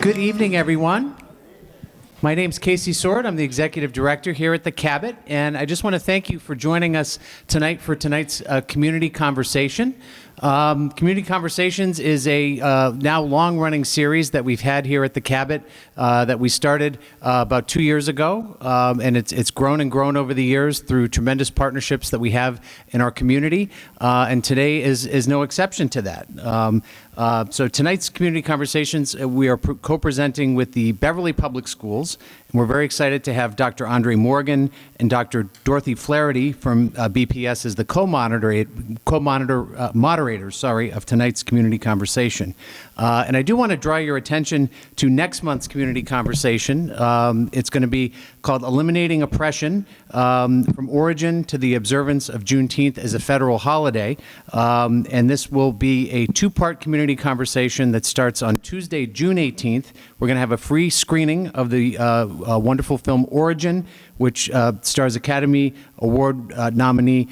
Good evening, everyone. My name's Casey Sword. I'm the executive director here at the Cabot, and I just want to thank you for joining us tonight for tonight's community conversation. Community Conversations is a now long-running series that we've had here at the Cabot that we started about 2 years ago, and it's grown and grown over the years through tremendous partnerships that we have in our community, and today is no exception to that. So tonight's Community Conversations, we are co-presenting with the Beverly Public Schools, and we're very excited to have Dr. Andre Morgan and Dr. Dorothy Flaherty from BPS as the moderators of tonight's Community Conversation. And I do want to draw your attention to next month's Community Conversation. It's going to be called Eliminating Oppression, from Origin to the Observance of Juneteenth as a Federal Holiday. And this will be a two-part community conversation that starts on Tuesday, June 18th. We're going to have a free screening of the wonderful film Origin, which stars Academy Award nominee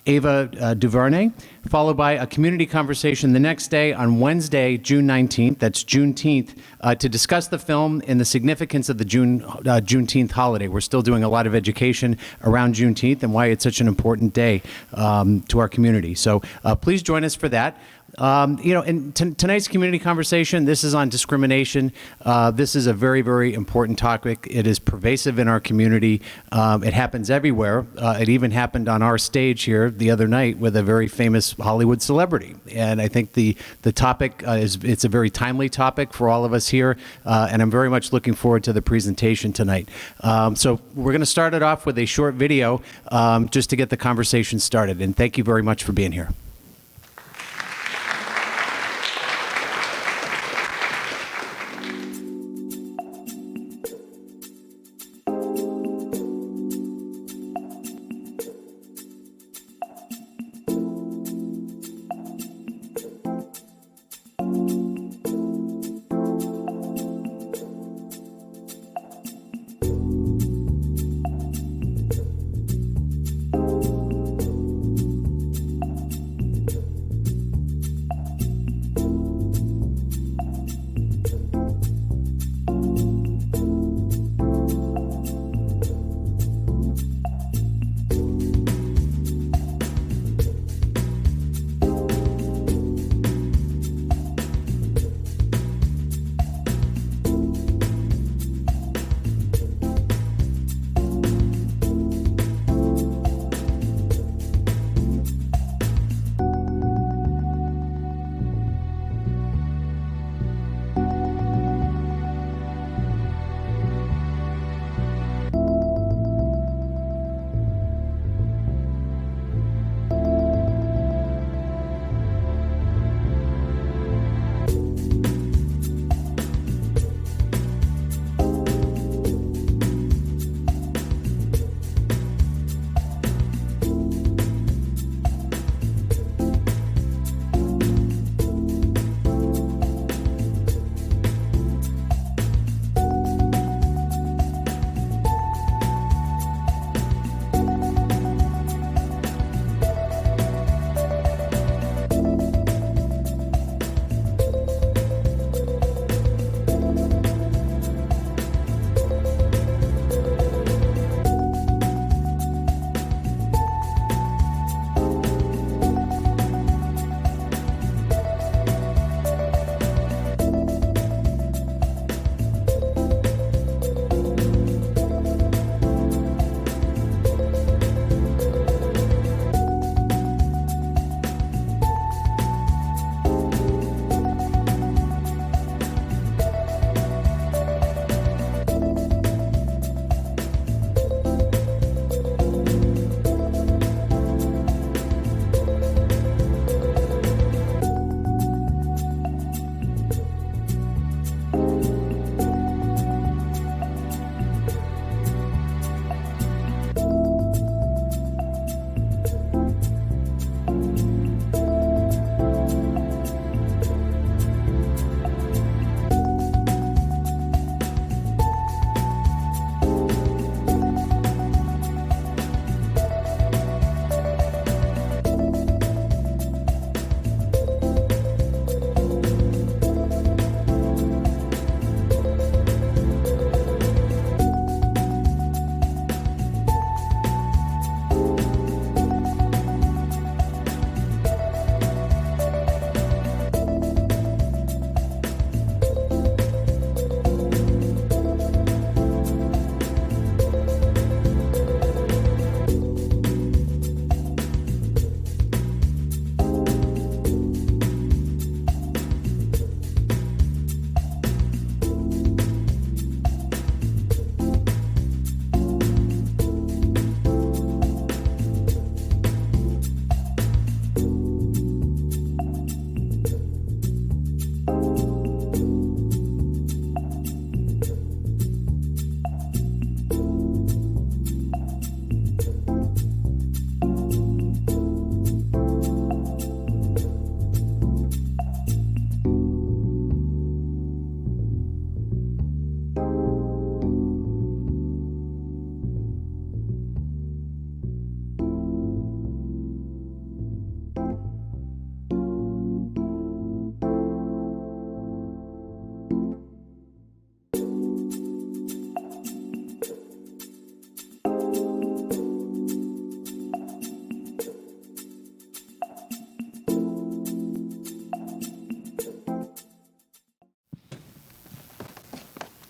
Ava DuVernay, followed by a community conversation the next day on Wednesday, June 19th, that's Juneteenth, to discuss the film and the significance of the Juneteenth holiday. We're still doing a lot of education around Juneteenth and why it's such an important day to our community. So please join us for that. In tonight's community conversation, this is on discrimination. This is a very, very important topic. It is pervasive in our community. It happens everywhere. It even happened on our stage here the other night with a very famous Hollywood celebrity. And I think the topic it's a very timely topic for all of us here. And I'm very much looking forward to the presentation tonight. So we're going to start it off with a short video just to get the conversation started. And thank you very much for being here.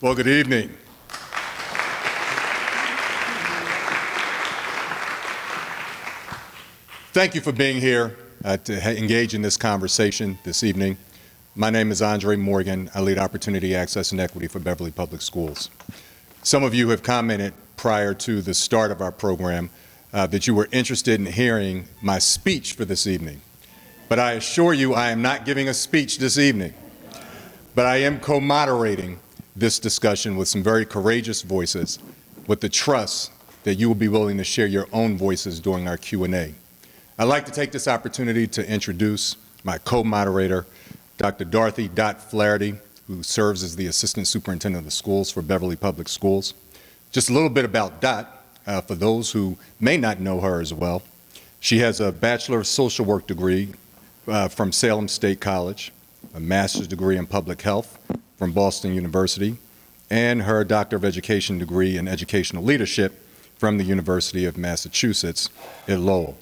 Well, good evening. Thank you for being here to engage in this conversation this evening. My name is Andre Morgan. I lead Opportunity, Access, and Equity for Beverly Public Schools. Some of you have commented prior to the start of our program that you were interested in hearing my speech for this evening. But I assure you I am not giving a speech this evening. But I am co-moderating this discussion with some very courageous voices with the trust that you will be willing to share your own voices during our Q&A. I'd like to take this opportunity to introduce my co-moderator, Dr. Dorothy Dot Flaherty, who serves as the Assistant Superintendent of the Schools for Beverly Public Schools. Just a little bit about Dot, for those who may not know her as well. She has a Bachelor of Social Work degree from Salem State College, a Master's degree in Public Health from Boston University, and her Doctor of Education degree in Educational Leadership from the University of Massachusetts at Lowell.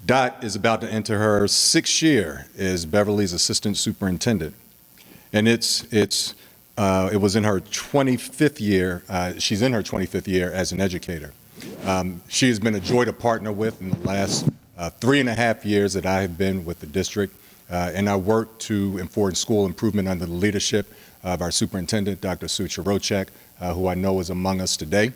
Dot is about to enter her 6th year as Beverly's Assistant Superintendent. And it was in her 25th year, she's in her 25th year as an educator. She has been a joy to partner with in the last 3.5 years that I have been with the district. And I work to enforce school improvement under the leadership of our superintendent, Dr. Sue Chirocek, who I know is among us today.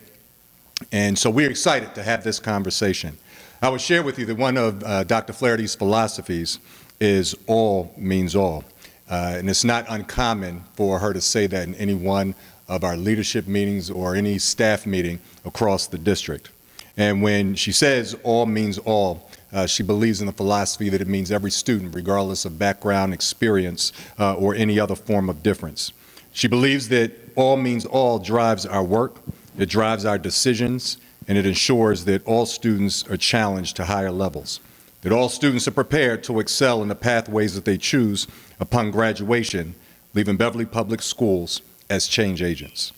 And so we're excited to have this conversation. I will share with you that one of Dr. Flaherty's philosophies is all means all. And it's not uncommon for her to say that in any one of our leadership meetings or any staff meeting across the district. And when she says all means all, she believes in the philosophy that it means every student, regardless of background, experience, or any other form of difference. She believes that all means all drives our work, it drives our decisions, and it ensures that all students are challenged to higher levels, that all students are prepared to excel in the pathways that they choose upon graduation, leaving Beverly Public Schools as change agents.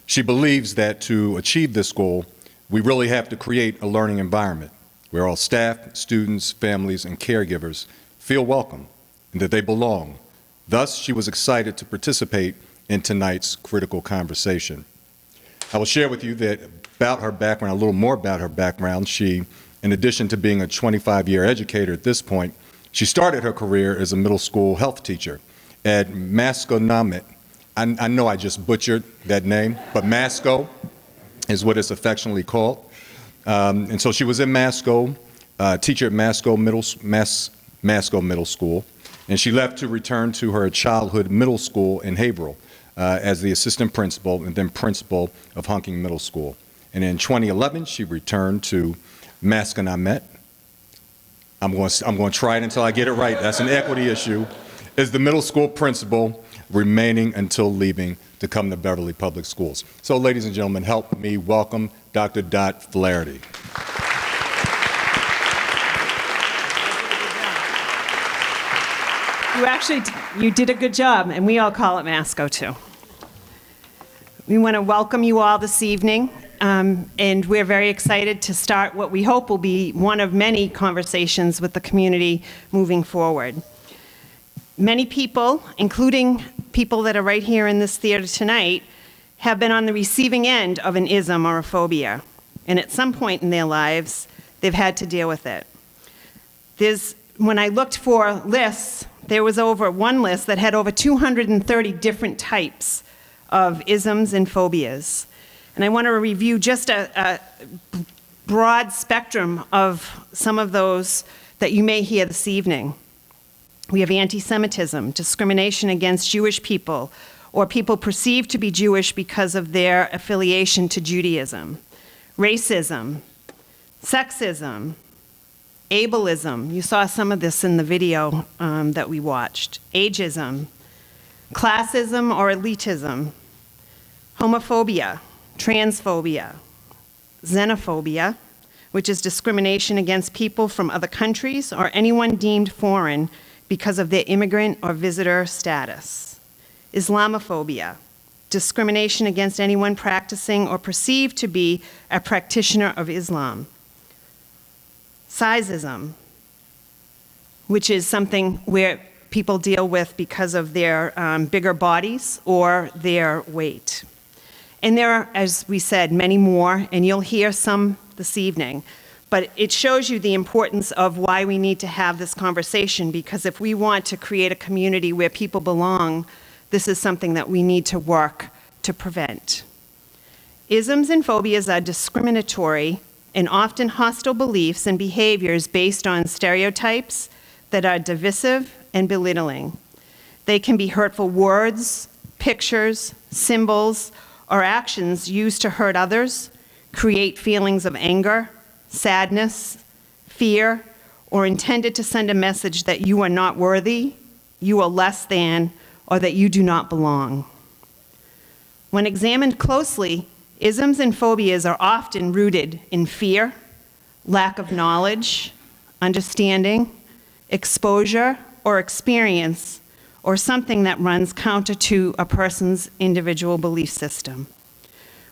She believes that to achieve this goal, we really have to create a learning environment where all staff, students, families, and caregivers feel welcome and that they belong. Thus, she was excited to participate in tonight's critical conversation. I will share with you that about her background, a little more about her background. She, in addition to being a 25-year educator at this point, she started her career as a middle school health teacher at Masconomet. I know I just butchered that name, but Masco is what it's affectionately called. And so she was in Masco, teacher at Masco Middle School, and she left to return to her childhood middle school in Haverhill as the assistant principal and then principal of Hunking Middle School. And in 2011, she returned to Masconomet. I'm going to try it until I get it right. That's an equity issue. Is the middle school principal, remaining until leaving to come to Beverly Public Schools. So, ladies and gentlemen, help me welcome Dr. Dot Flaherty. You did a good job, and we all call it Masco too. We want to welcome you all this evening, and we're very excited to start what we hope will be one of many conversations with the community moving forward. Many people, including people that are right here in this theater tonight, have been on the receiving end of an ism or a phobia, and at some point in their lives, they've had to deal with it. When I looked for lists, there was one list that had over 230 different types of isms and phobias. And I want to review just a broad spectrum of some of those that you may hear this evening. We have anti-Semitism, discrimination against Jewish people, or people perceived to be Jewish because of their affiliation to Judaism, racism, sexism, ableism. You saw some of this in the video that we watched. Ageism, classism or elitism, homophobia, transphobia, xenophobia, which is discrimination against people from other countries or anyone deemed foreign because of their immigrant or visitor status. Islamophobia, discrimination against anyone practicing or perceived to be a practitioner of Islam. Sizeism, which is something where people deal with because of their bigger bodies or their weight. And there are, as we said, many more, and you'll hear some this evening. But it shows you the importance of why we need to have this conversation, because if we want to create a community where people belong, this is something that we need to work to prevent. Isms and phobias are discriminatory and often hostile beliefs and behaviors based on stereotypes that are divisive and belittling. They can be hurtful words, pictures, symbols, or actions used to hurt others, create feelings of anger, sadness, fear, or intended to send a message that you are not worthy, you are less than, or that you do not belong. When examined closely, isms and phobias are often rooted in fear, lack of knowledge, understanding, exposure, or experience, or something that runs counter to a person's individual belief system.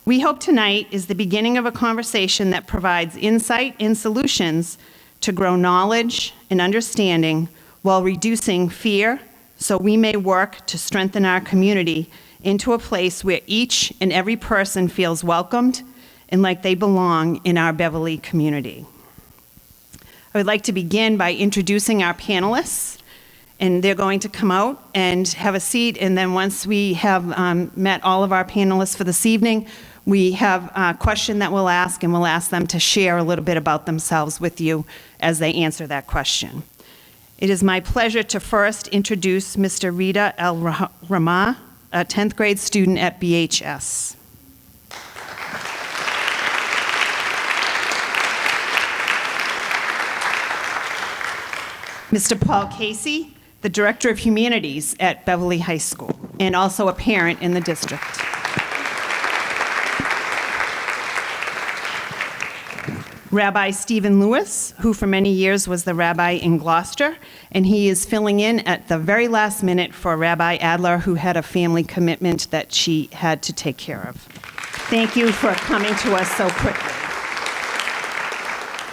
We hope tonight is the beginning of a conversation that provides insight and solutions to grow knowledge and understanding while reducing fear, so we may work to strengthen our community into a place where each and every person feels welcomed and like they belong in our Beverly community. I would like to begin by introducing our panelists, and they're going to come out and have a seat, and then once we have met all of our panelists for this evening, we have a question that we'll ask, and we'll ask them to share a little bit about themselves with you as they answer that question. It is my pleasure to first introduce Mr. Rita El-Rama, a 10th grade student at BHS. Mr. Paul Casey, the Director of Humanities at Beverly High School, and also a parent in the district. Rabbi Stephen Lewis, who for many years was the rabbi in Gloucester, and he is filling in at the very last minute for Rabbi Adler, who had a family commitment that she had to take care of. Thank you for coming to us so quickly.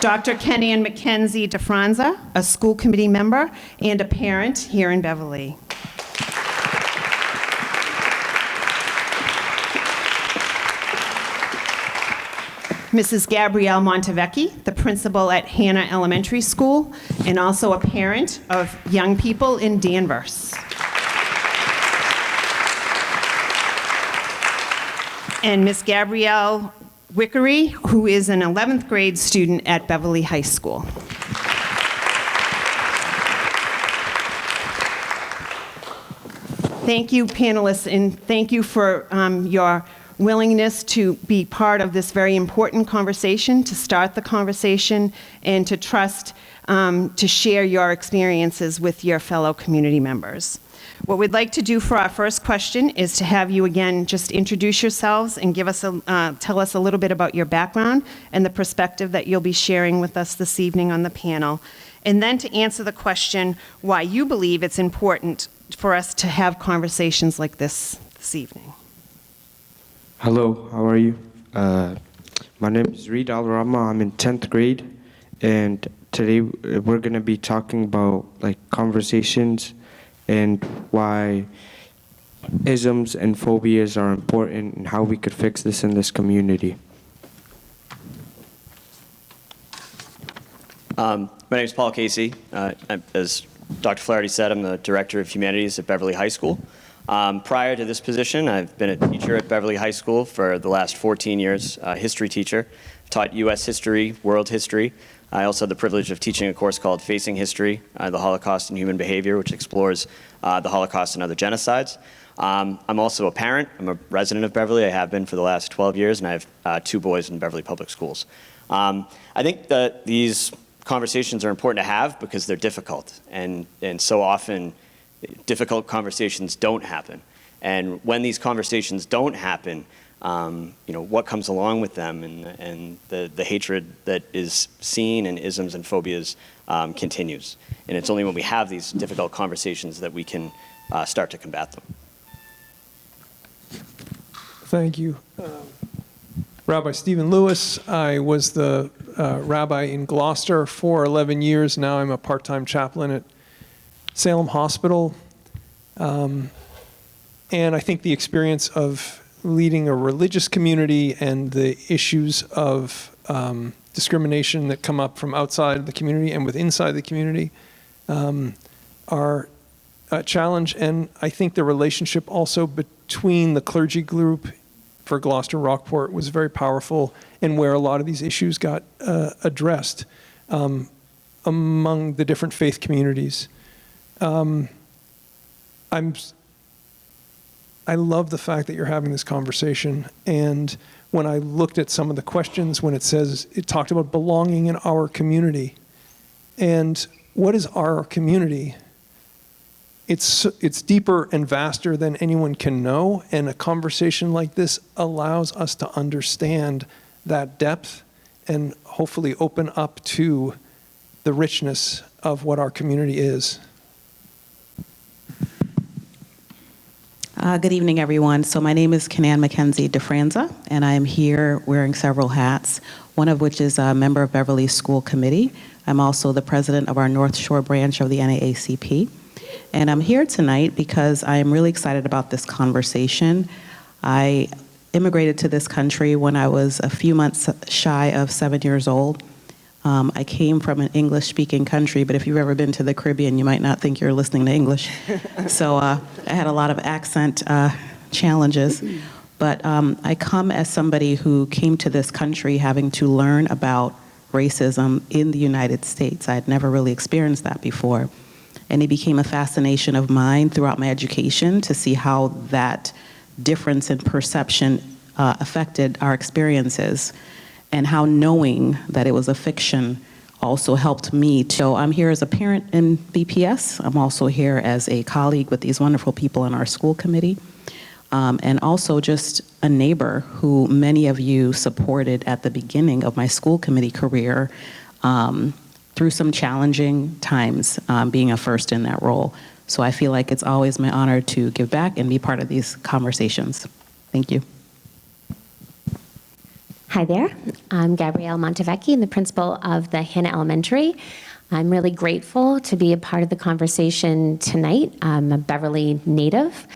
Dr. Kenanne Mackenzie DeFranza, a school committee member and a parent here in Beverly. Mrs. Gabrielle Montevecchi, the principal at Hannah Elementary School, and also a parent of young people in Danvers. And Ms. Gabrielle Wickery, who is an 11th grade student at Beverly High School. Thank you, panelists, and thank you for your willingness to be part of this very important conversation, to start the conversation, and to trust to share your experiences with your fellow community members. What we'd like to do for our first question is to have you again just introduce yourselves and give us tell us a little bit about your background and the perspective that you'll be sharing with us this evening on the panel. And then to answer the question why you believe it's important for us to have conversations like this evening. Hello, how are you? My name is Reed Al-Rama. I'm in 10th grade, and today we're going to be talking about conversations and why isms and phobias are important and how we could fix this in this community. My name is Paul Casey. As Dr. Flaherty said, I'm the Director of Humanities at Beverly High School. Prior to this position, I've been a teacher at Beverly High School for the last 14 years, a history teacher. Taught U.S. history, world history. I also had the privilege of teaching a course called Facing History, the Holocaust and Human Behavior, which explores the Holocaust and other genocides. I'm also a parent. I'm a resident of Beverly. I have been for the last 12 years, and I have 2 boys in Beverly Public Schools. I think that these conversations are important to have because they're difficult, and so often difficult conversations don't happen. And when these conversations don't happen, what comes along with them and the hatred that is seen in isms and phobias continues. And it's only when we have these difficult conversations that we can start to combat them. Thank you. Rabbi Stephen Lewis. I was the rabbi in Gloucester for 11 years. Now I'm a part-time chaplain at Salem Hospital, and I think the experience of leading a religious community and the issues of discrimination that come up from outside the community and with inside the community are a challenge. And I think the relationship also between the clergy group for Gloucester Rockport was very powerful, and where a lot of these issues got addressed among the different faith communities. I love the fact that you're having this conversation, and when I looked at some of the questions, when it talked about belonging in our community, and what is our community? It's deeper and vaster than anyone can know, and a conversation like this allows us to understand that depth and hopefully open up to the richness of what our community is. Good evening, everyone. So my name is Kenan Mackenzie DeFranza, and I am here wearing several hats, one of which is a member of Beverly School Committee. I'm also the president of our North Shore branch of the NAACP. And I'm here tonight because I am really excited about this conversation. I immigrated to this country when I was a few months shy of 7 years old. I came from an English-speaking country, but if you've ever been to the Caribbean, you might not think you're listening to English. So I had a lot of accent challenges. But I come as somebody who came to this country having to learn about racism in the United States. I had never really experienced that before. And it became a fascination of mine throughout my education to see how that difference in perception affected our experiences, and how knowing that it was a fiction also helped me. So I'm here as a parent in BPS. I'm also here as a colleague with these wonderful people in our school committee, and also just a neighbor who many of you supported at the beginning of my school committee career through some challenging times, being a first in that role. So I feel like it's always my honor to give back and be part of these conversations. Thank you. Hi there, I'm Gabrielle Montevecchi, I'm the principal of the Hannah Elementary. I'm really grateful to be a part of the conversation tonight. I'm a Beverly native.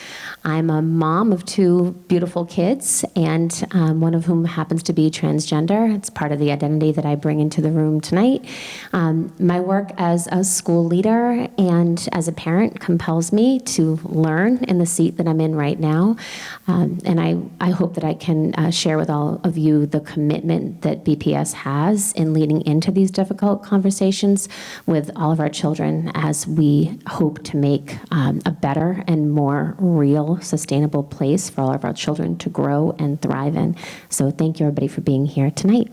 I'm a mom of two beautiful kids, and one of whom happens to be transgender. It's part of the identity that I bring into the room tonight. My work as a school leader and as a parent compels me to learn in the seat that I'm in right now. And I hope that I can share with all of you the commitment that BPS has in leading into these difficult conversations with all of our children as we hope to make a better and more real, sustainable place for all of our children to grow and thrive in. So thank you, everybody, for being here tonight.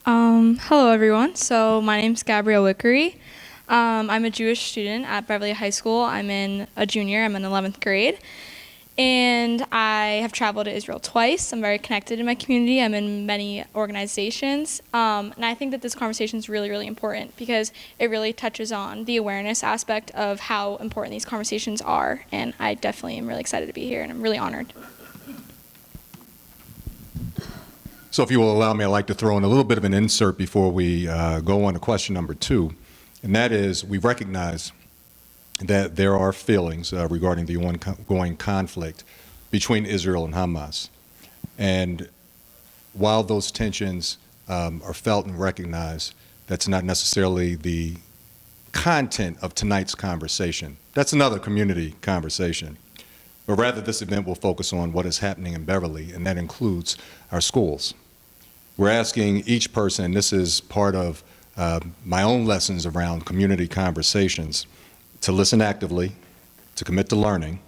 Hello, everyone. So my name's Gabrielle Wickery. I'm a Jewish student at Beverly High School. I'm a junior. I'm in 11th grade. And I have traveled to Israel twice. I'm very connected in my community. I'm in many organizations. And I think that this conversation is really, really important because it really touches on the awareness aspect of how important these conversations are. And I definitely am really excited to be here, and I'm really honored. So if you will allow me, I'd like to throw in a little bit of an insert before we go on to question number 2. And that is, we recognize that there are feelings regarding the ongoing conflict between Israel and Hamas. And while those tensions are felt and recognized, that's not necessarily the content of tonight's conversation. That's another community conversation. But rather, this event will focus on what is happening in Beverly, and that includes our schools. We're asking each person, and this is part of my own lessons around community conversations, to listen actively, to commit to learning,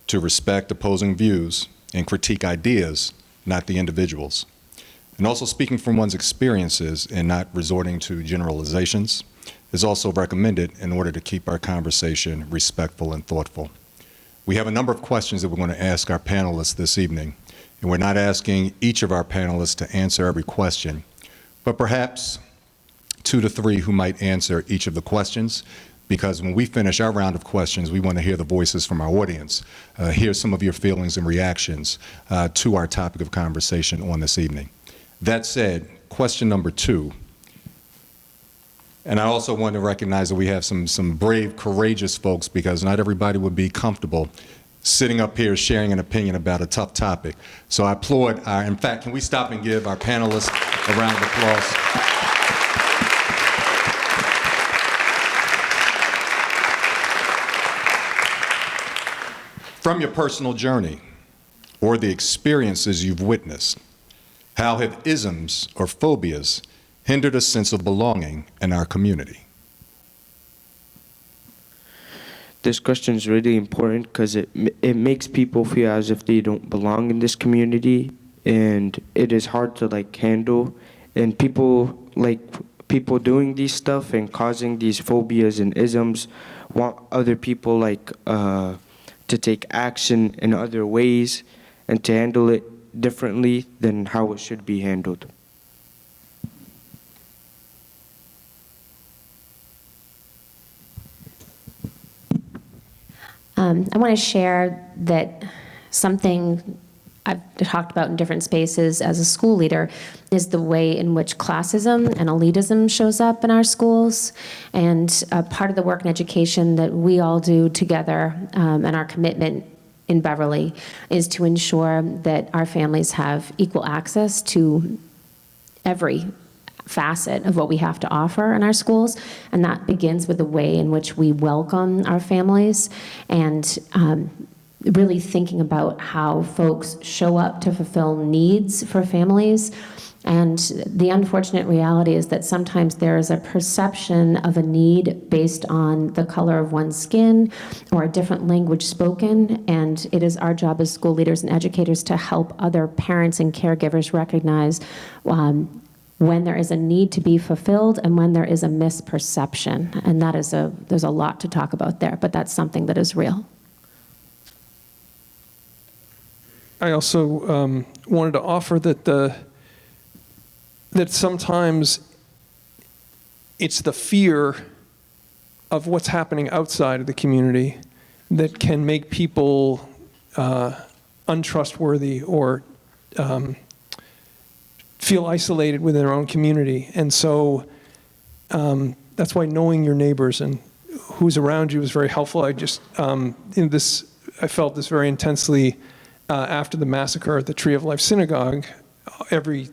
to respect opposing views, and critique ideas, not the individuals. And also speaking from one's experiences and not resorting to generalizations is also recommended in order to keep our conversation respectful and thoughtful. We have a number of questions that we're going to ask our panelists this evening, and we're not asking each of our panelists to answer every question, but perhaps 2 to 3 who might answer each of the questions, because when we finish our round of questions, we want to hear the voices from our audience, hear some of your feelings and reactions to our topic of conversation on this evening. That said, question number 2, And I also want to recognize that we have some brave, courageous folks, because not everybody would be comfortable sitting up here sharing an opinion about a tough topic. So I applaud in fact, can we stop and give our panelists a round of applause? From your personal journey or the experiences you've witnessed, how have isms or phobias hindered a sense of belonging in our community? This question is really important because it makes people feel as if they don't belong in this community, and it is hard to handle. And people doing these stuff and causing these phobias and isms want other people to take action in other ways and to handle it differently than how it should be handled. I want to share that something I've talked about in different spaces as a school leader is the way in which classism and elitism shows up in our schools. And part of the work in education that we all do together and our commitment in Beverly is to ensure that our families have equal access to every facet of what we have to offer in our schools, and that begins with the way in which we welcome our families and really thinking about how folks show up to fulfill needs for families. And the unfortunate reality is that sometimes there is a perception of a need based on the color of one's skin or a different language spoken, and it is our job as school leaders and educators to help other parents and caregivers recognize when there is a need to be fulfilled and when there is a misperception. And that is there's a lot to talk about there, but that's something that is real. I also wanted to offer that sometimes it's the fear of what's happening outside of the community that can make people untrustworthy or feel isolated within their own community. And so that's why knowing your neighbors and who's around you is very helpful. I felt this very intensely after the massacre at the Tree of Life Synagogue. Every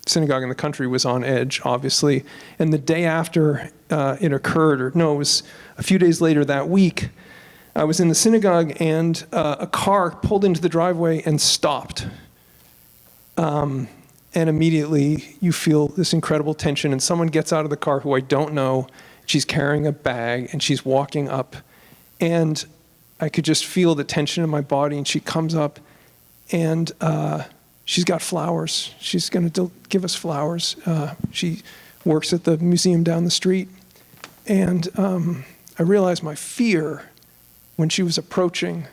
synagogue in the country was on edge, obviously. And the day after it occurred, it was a few days later that week, I was in the synagogue and a car pulled into the driveway and stopped. And immediately you feel this incredible tension, and someone gets out of the car who I don't know. She's carrying a bag and she's walking up, and I could just feel the tension in my body, and she comes up and she's got flowers. She's going to give us flowers. She works at the museum down the street. And I realized my fear when she was approaching,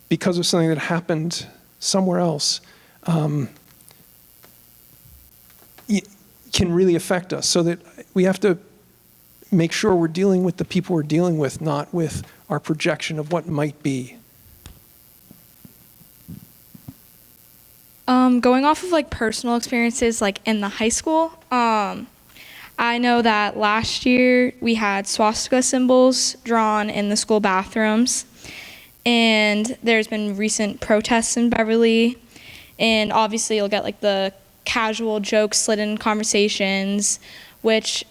because of something that happened somewhere else, can really affect us, so that we have to make sure we're dealing with the people we're dealing with, not with our projection of what might be. Going off of personal experiences in the high school, I know that last year we had swastika symbols drawn in the school bathrooms, and there's been recent protests in Beverly, and obviously you'll get the casual jokes slid in conversations, which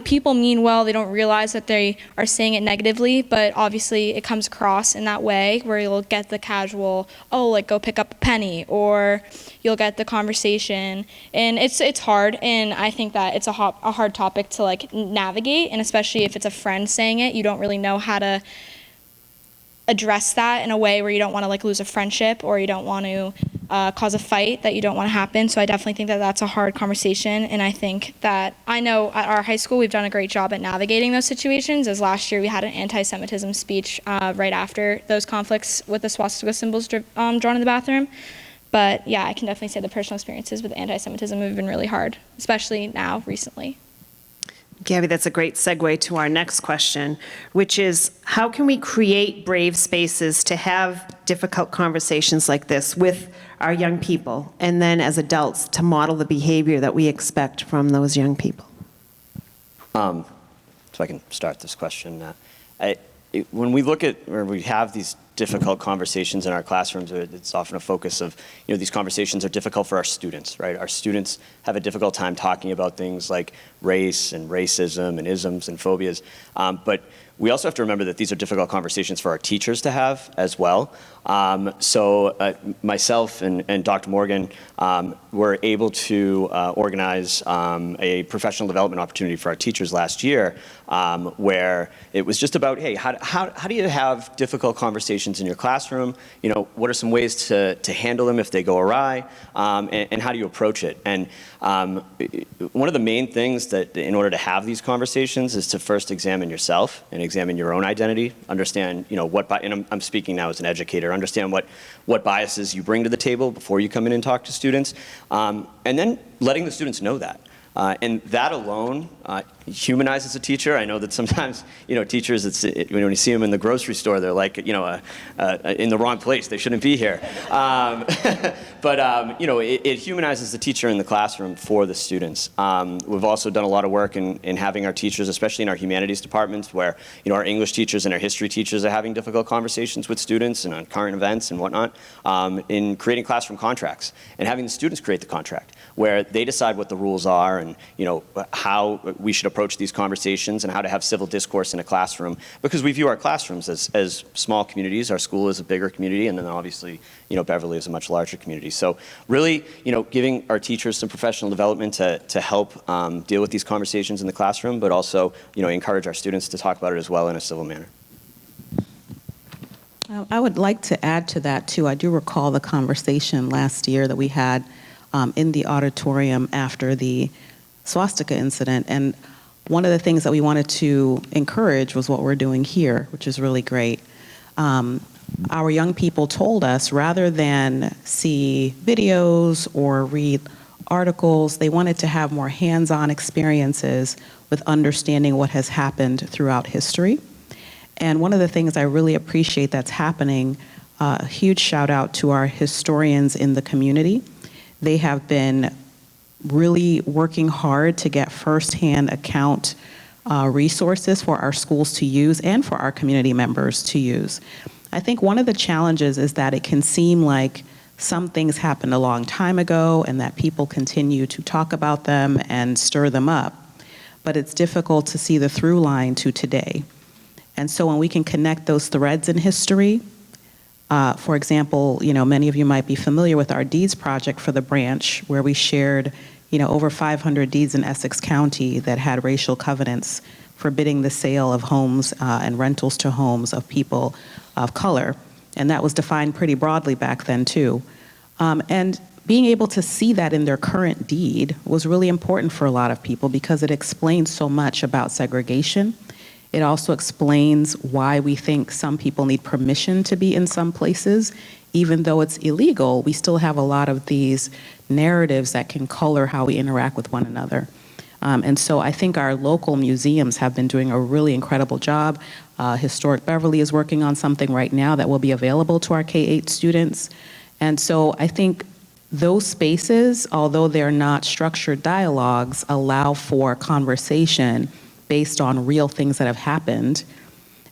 people mean well. They don't realize that they are saying it negatively, but obviously it comes across in that way where you'll get the casual, go pick up a penny, or you'll get the conversation, and it's hard, and I think that it's a hard topic to navigate, and especially if it's a friend saying it, you don't really know how to address that in a way where you don't want to lose a friendship, or you don't want to cause a fight that you don't want to happen. So I definitely think that that's a hard conversation, and I think that I know at our high school we've done a great job at navigating those situations, as last year we had an anti-Semitism speech right after those conflicts with the swastika symbols drawn in the bathroom. But yeah, I can definitely say the personal experiences with anti-Semitism have been really hard, especially now, recently. Gabby, that's a great segue to our next question, which is, how can we create brave spaces to have difficult conversations like this with our young people, and then as adults to model the behavior that we expect from those young people? So I can start this question. When we look at, or we have these difficult conversations in our classrooms, it's often a focus of, these conversations are difficult for our students, right? Our students have a difficult time talking about things like race and racism and isms and phobias. But we also have to remember that these are difficult conversations for our teachers to have as well. So myself and Dr. Morgan were able to organize a professional development opportunity for our teachers last year, where it was just about, hey, how do you have difficult conversations in your classroom? What are some ways to handle them if they go awry? And how do you approach it? And one of the main things that in order to have these conversations is to first examine yourself and examine your own identity, understand, and I'm speaking now as an educator, understand what biases you bring to the table before you come in and talk to students, and then letting the students know that. And that alone humanizes a teacher. I know that sometimes, teachers, when you see them in the grocery store, they're like, in the wrong place. They shouldn't be here. But it humanizes the teacher in the classroom for the students. We've also done a lot of work in having our teachers, especially in our humanities departments, where our English teachers and our history teachers are having difficult conversations with students and on current events and whatnot, in creating classroom contracts and having the students create the contract, where they decide what the rules are and how we should approach these conversations and how to have civil discourse in a classroom, because we view our classrooms as small communities. Our school is a bigger community, and then obviously Beverly is a much larger community. So really giving our teachers some professional development to help deal with these conversations in the classroom, but also encourage our students to talk about it as well in a civil manner. I would like to add to that too. I do recall the conversation last year that we had in the auditorium after the swastika incident, and one of the things that we wanted to encourage was what we're doing here, which is really great. Our young people told us, rather than see videos or read articles, they wanted to have more hands-on experiences with understanding what has happened throughout history. And one of the things I really appreciate that's happening, a huge shout out to our historians in the community. They have been really working hard to get firsthand account resources for our schools to use and for our community members to use. I think one of the challenges is that it can seem like some things happened a long time ago and that people continue to talk about them and stir them up, but it's difficult to see the through line to today. And so when we can connect those threads in history, for example, many of you might be familiar with our deeds project for the branch, where we shared, over 500 deeds in Essex County that had racial covenants forbidding the sale of homes and rentals to homes of people of color. And that was defined pretty broadly back then too. And being able to see that in their current deed was really important for a lot of people because it explains so much about segregation. It also explains why we think some people need permission to be in some places. Even though it's illegal, we still have a lot of these narratives that can color how we interact with one another. And so I think our local museums have been doing a really incredible job. Historic Beverly is working on something right now that will be available to our K-8 students. And so I think those spaces, although they're not structured dialogues, allow for conversation based on real things that have happened,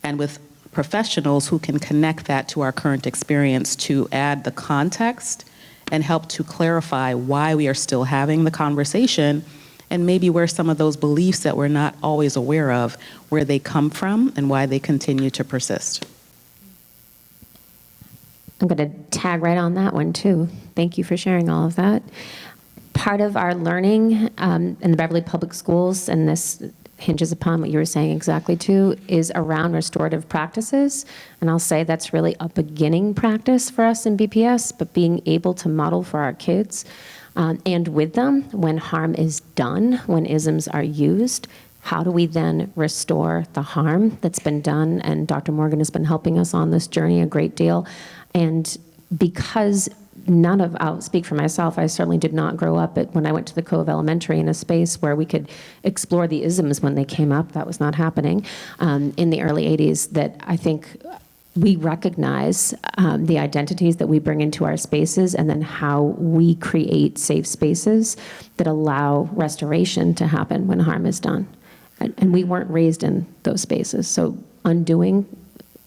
and with professionals who can connect that to our current experience to add the context and help to clarify why we are still having the conversation, and maybe where some of those beliefs that we're not always aware of, where they come from and why they continue to persist. I'm going to tag right on that one too. Thank you for sharing all of that. Part of our learning in the Beverly Public Schools, and this hinges upon what you were saying exactly too, is around restorative practices. And I'll say that's really a beginning practice for us in BPS, but being able to model for our kids and with them when harm is done, when isms are used, how do we then restore the harm that's been done? And Dr. Morgan has been helping us on this journey a great deal. And because I'll speak for myself, I certainly did not grow up when I went to the Cove Elementary in a space where we could explore the isms when they came up. That was not happening in the early 80s, that I think we recognize the identities that we bring into our spaces and then how we create safe spaces that allow restoration to happen when harm is done. And we weren't raised in those spaces. So undoing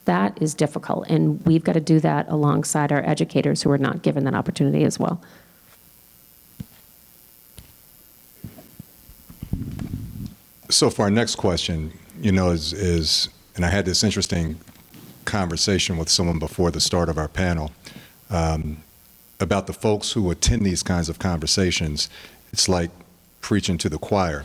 that is difficult. And we've got to do that alongside our educators who are not given that opportunity as well. So for our next question, you know, and I had this interesting conversation with someone before the start of our panel about the folks who attend these kinds of conversations. It's like preaching to the choir.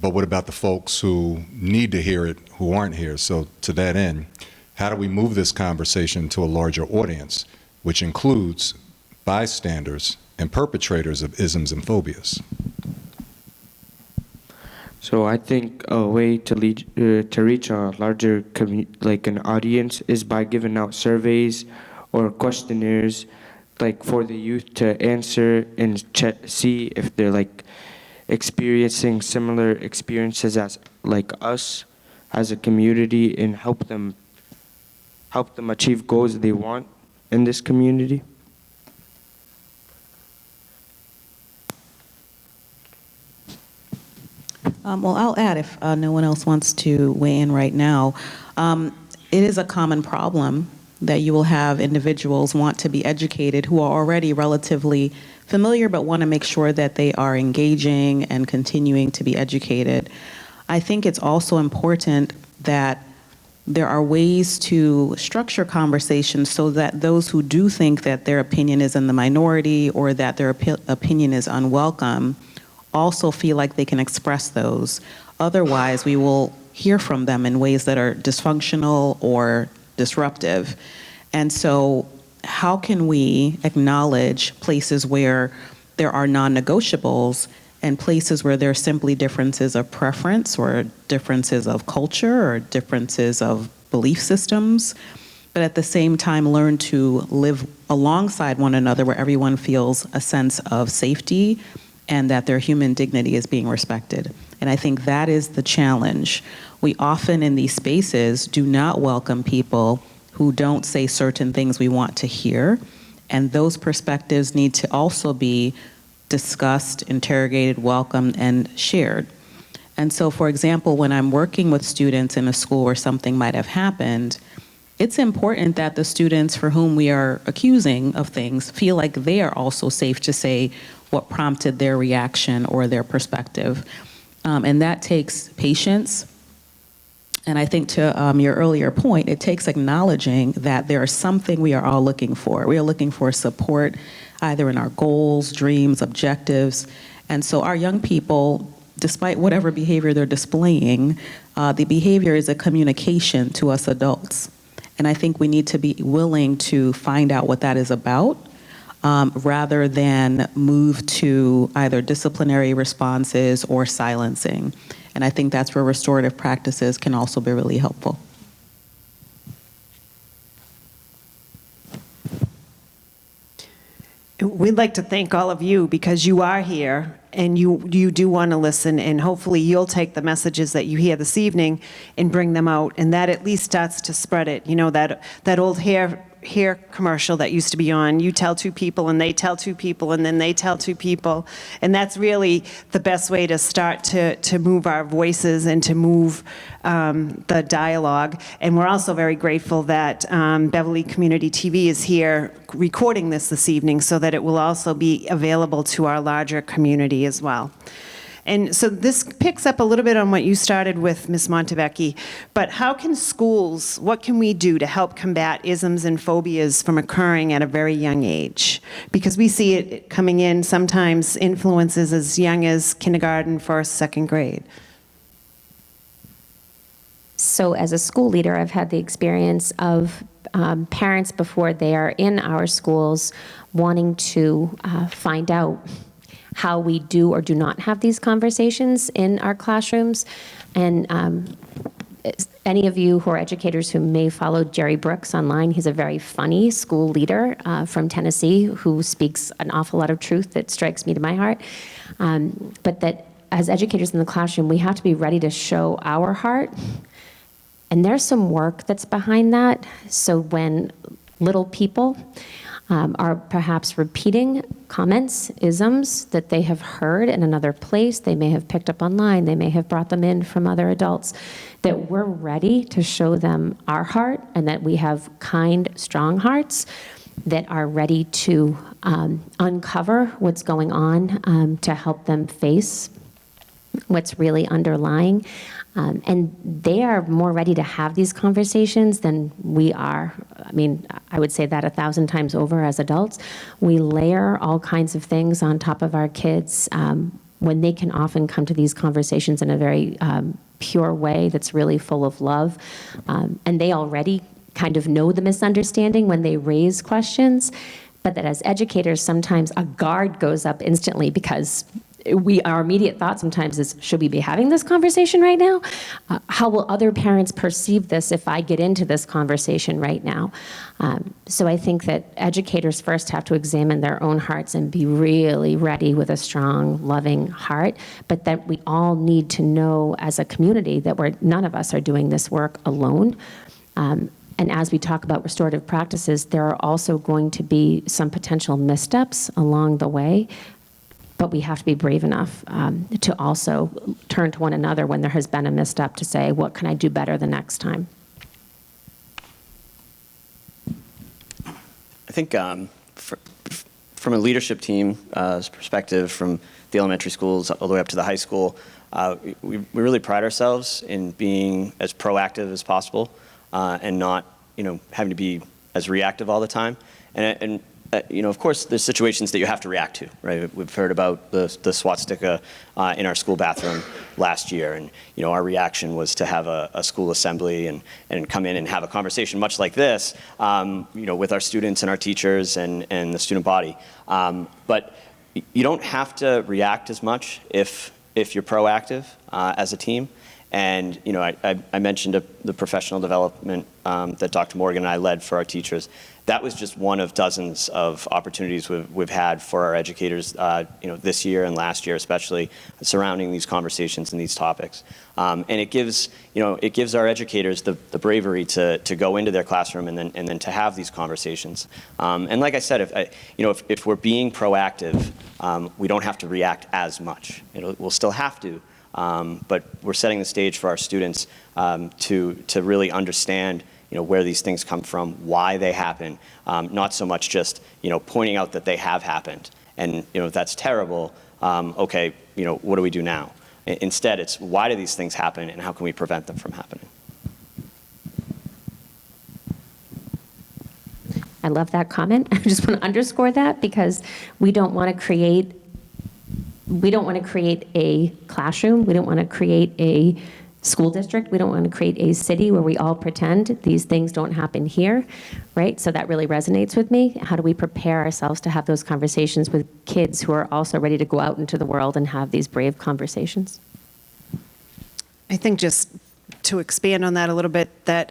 But what about the folks who need to hear it, who aren't here? So to that end, how do we move this conversation to a larger audience, which includes bystanders and perpetrators of isms and phobias? So I think a way to reach a larger like an audience is by giving out surveys or questionnaires, like for the youth to answer and see if they're like experiencing similar experiences as like us as a community, and help them achieve goals they want in this community. Well, I'll add, if no one else wants to weigh in right now, it is a common problem that you will have individuals want to be educated who are already relatively familiar but want to make sure that they are engaging and continuing to be educated. I think it's also important that there are ways to structure conversations so that those who do think that their opinion is in the minority or that their opinion is unwelcome also feel like they can express those. Otherwise, we will hear from them in ways that are dysfunctional or disruptive. And so how can we acknowledge places where there are non-negotiables and places where there are simply differences of preference or differences of culture or differences of belief systems, but at the same time learn to live alongside one another where everyone feels a sense of safety and that their human dignity is being respected. And I think that is the challenge. We often in these spaces do not welcome people who don't say certain things we want to hear, and those perspectives need to also be discussed, interrogated, welcomed, and shared. And so, for example, when I'm working with students in a school where something might have happened, it's important that the students for whom we are accusing of things feel like they are also safe to say what prompted their reaction or their perspective. And that takes patience. And I think to your earlier point, it takes acknowledging that there is something we are all looking for. We are looking for support either in our goals, dreams, objectives. And so our young people, despite whatever behavior they're displaying, the behavior is a communication to us adults. And I think we need to be willing to find out what that is about, rather than move to either disciplinary responses or silencing. And I think that's where restorative practices can also be really helpful. We'd like to thank all of you because you are here and you do want to listen, and hopefully you'll take the messages that you hear this evening and bring them out, and that at least starts to spread it. You know, that old hair commercial that used to be on, you tell two people and they tell two people and then they tell two people, and that's really the best way to start to move our voices and to move the dialogue. And we're also very grateful that Beverly Community TV is here recording this evening so that it will also be available to our larger community as well. And so this picks up a little bit on what you started with, Ms. Montevecchi, but how can schools, what can we do to help combat isms and phobias from occurring at a very young age? Because we see it coming in sometimes influences as young as kindergarten, first, second grade. So as a school leader, I've had the experience of parents before they are in our schools wanting to find out how we do or do not have these conversations in our classrooms. And any of you who are educators who may follow Jerry Brooks online, he's a very funny school leader from Tennessee who speaks an awful lot of truth that strikes me to my heart. But that as educators in the classroom, we have to be ready to show our heart. And there's some work that's behind that. So when little people are perhaps repeating comments, isms that they have heard in another place, they may have picked up online, they may have brought them in from other adults, that we're ready to show them our heart and that we have kind, strong hearts that are ready to uncover what's going on to help them face what's really underlying. And they are more ready to have these conversations than we are. I mean, I would say that 1,000 times over as adults. We layer all kinds of things on top of our kids when they can often come to these conversations in a very pure way that's really full of love. And they already kind of know the misunderstanding when they raise questions, but that as educators, sometimes a guard goes up instantly because our immediate thought sometimes is, should we be having this conversation right now? How will other parents perceive this if I get into this conversation right now? So I think that educators first have to examine their own hearts and be really ready with a strong, loving heart, but that we all need to know as a community that none of us are doing this work alone. And as we talk about restorative practices, there are also going to be some potential missteps along the way. But we have to be brave enough to also turn to one another when there has been a misstep to say, what can I do better the next time? I think from a leadership team perspective, from the elementary schools all the way up to the high school, we really pride ourselves in being as proactive as possible and not, having to be as reactive all the time. And of course, there's situations that you have to react to, right? We've heard about the swastika in our school bathroom last year, and our reaction was to have a school assembly and come in and have a conversation much like this, with our students and our teachers and the student body. But you don't have to react as much if you're proactive as a team. And I mentioned the professional development that Dr. Morgan and I led for our teachers. That was just one of dozens of opportunities we've had for our educators, this year and last year, especially surrounding these conversations and these topics. And it gives our educators the bravery to go into their classroom and then to have these conversations. And like I said, if we're being proactive, we don't have to react as much. We'll still have to. But we're setting the stage for our students to really understand where these things come from, why they happen, not so much just pointing out that they have happened and that's terrible. Okay, what do we do now? Instead, it's why do these things happen and how can we prevent them from happening? I love that comment. I just want to underscore that because we don't want to create a classroom. We don't want to create a school district. We don't want to create a city where we all pretend these things don't happen here, right? So that really resonates with me. How do we prepare ourselves to have those conversations with kids who are also ready to go out into the world and have these brave conversations? I think just to expand on that a little bit, that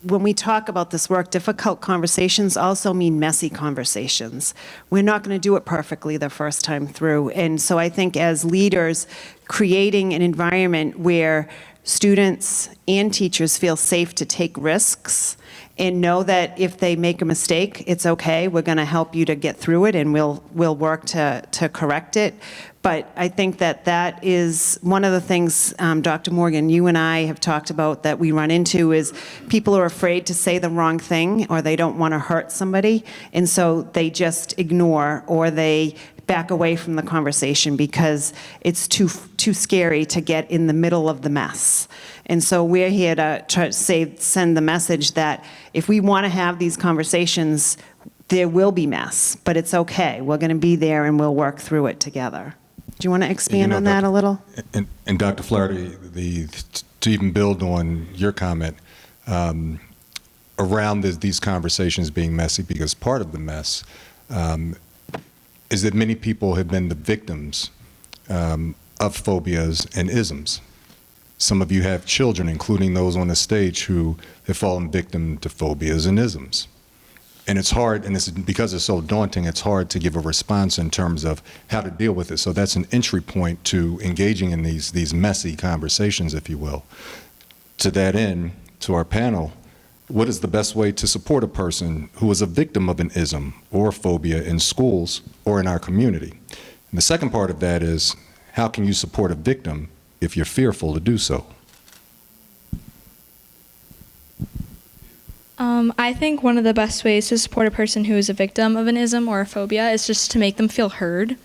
when we talk about this work, difficult conversations also mean messy conversations. We're not going to do it perfectly the first time through. And so I think as leaders, creating an environment where students and teachers feel safe to take risks and know that if they make a mistake, it's okay. We're going to help you to get through it, and we'll work to correct it. But I think that is one of the things, Dr. Morgan, you and I have talked about that we run into is people are afraid to say the wrong thing or they don't want to hurt somebody, and so they just ignore or they back away from the conversation because it's too scary to get in the middle of the mess. And so we're here to try to send the message that if we want to have these conversations, there will be mess, but it's okay. We're going to be there and we'll work through it together. Do you want to expand on that a little? And Dr. Flaherty, to even build on your comment, around these conversations being messy, because part of the mess is that many people have been the victims of phobias and isms. Some of you have children, including those on the stage, who have fallen victim to phobias and isms. And it's hard, and because it's so daunting, it's hard to give a response in terms of how to deal with it. So that's an entry point to engaging in these messy conversations, if you will. To that end, to our panel, What is the best way to support a person who is a victim of an ism or phobia in schools or in our community? And the second part of that is, how can you support a victim if you're fearful to do so? I think one of the best ways to support a person who is a victim of an ism or a phobia is just to make them feel heard.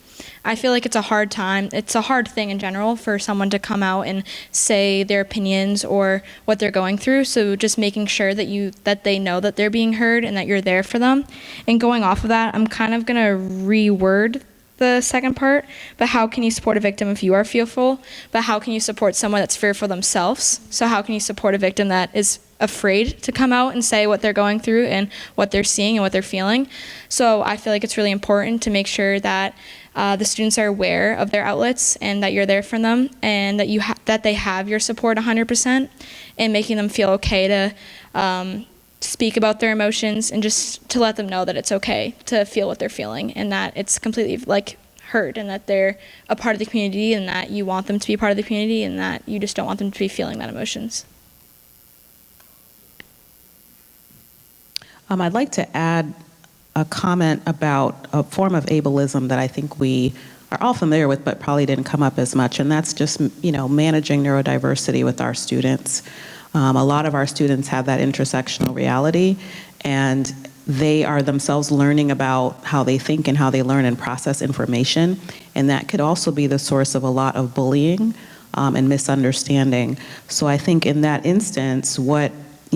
I feel like it's a hard time. It's a hard thing in general for someone to come out and say their opinions or what they're going through. So just making sure that they know that they're being heard and that you're there for them. And going off of that, I'm kind of going to reword the second part. But how can you support a victim if you are fearful? But how can you support someone that's fearful themselves? So how can you support a victim that is afraid to come out and say what they're going through and what they're seeing and what they're feeling? So I feel like it's really important to make sure that the students are aware of their outlets and that you're there for them and that that they have your support 100%, and making them feel okay to speak about their emotions and just to let them know that it's okay to feel what they're feeling and that it's completely heard and that they're a part of the community and that you want them to be a part of the community and that you just don't want them to be feeling that emotions. I'd like to add a comment about a form of ableism that I think we are all familiar with, but probably didn't come up as much, and that's just, managing neurodiversity with our students. A lot of our students have that intersectional reality, and they are themselves learning about how they think and how they learn and process information, and that could also be the source of a lot of bullying and misunderstanding. So I think in that instance, what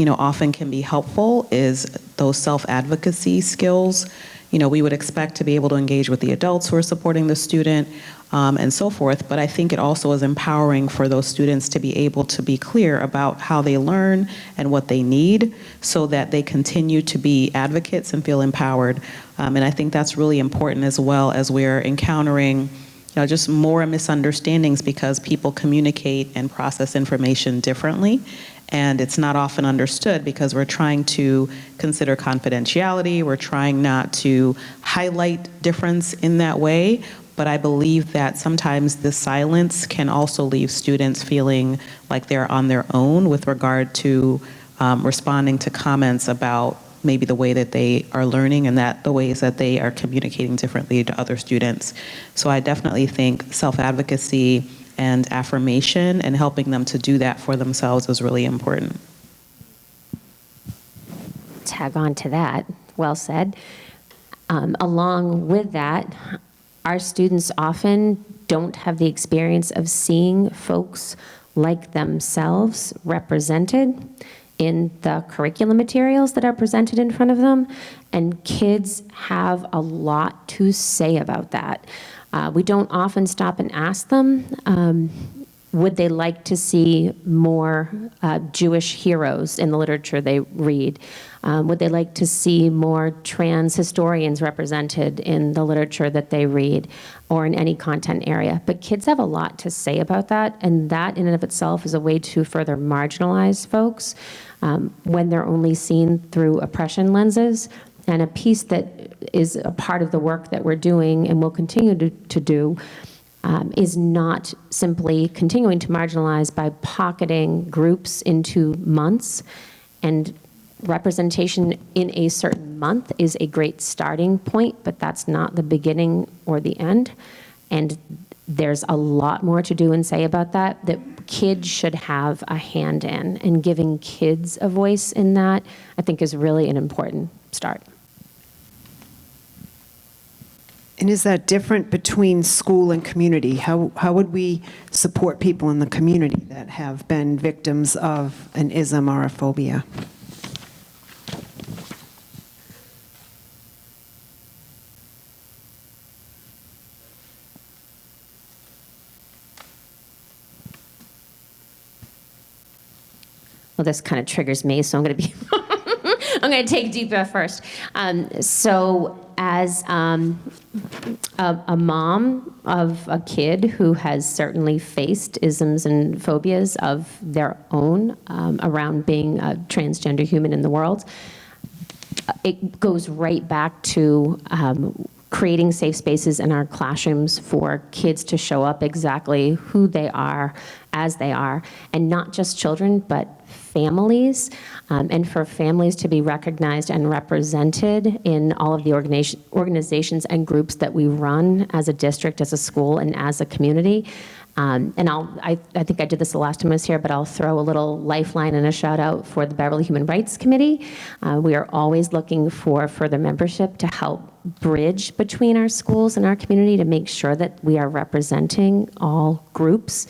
often can be helpful is those self-advocacy skills. We would expect to be able to engage with the adults who are supporting the student and so forth, but I think it also is empowering for those students to be able to be clear about how they learn and what they need so that they continue to be advocates and feel empowered. And I think that's really important as well as we're encountering just more misunderstandings because people communicate and process information differently. And it's not often understood because we're trying to consider confidentiality. We're trying not to highlight difference in that way. But I believe that sometimes the silence can also leave students feeling like they're on their own with regard to responding to comments about maybe the way that they are learning and that the ways that they are communicating differently to other students. So I definitely think self-advocacy and affirmation and helping them to do that for themselves is really important. Tag on to that. Well said. Along with that, our students often don't have the experience of seeing folks like themselves represented in the curriculum materials that are presented in front of them, and kids have a lot to say about that. We don't often stop and ask them, would they like to see more Jewish heroes in the literature they read? Would they like to see more trans historians represented in the literature that they read or in any content area? But kids have a lot to say about that, and that in and of itself is a way to further marginalize folks when they're only seen through oppression lenses. And a piece that is a part of the work that we're doing and will continue to do is not simply continuing to marginalize by pocketing groups into months. And representation in a certain month is a great starting point, but that's not the beginning or the end. And there's a lot more to do and say about that kids should have a hand in. And giving kids a voice in that, I think, is really an important start. And is that different between school and community? How would we support people in the community that have been victims of an ism or a phobia? Well, this kind of triggers me, so I'm going to be I'm going to take a deep breath first. So as a mom of a kid who has certainly faced isms and phobias of their own around being a transgender human in the world, it goes right back to creating safe spaces in our classrooms for kids to show up exactly who they are, as they are, and not just children, but families, and for families to be recognized and represented in all of the organizations and groups that we run as a district, as a school, and as a community. And I think I did this the last time I was here, but I'll throw a little lifeline and a shout out for the Beverly Human Rights Committee. We are always looking for further membership to help bridge between our schools and our community to make sure that we are representing all groups.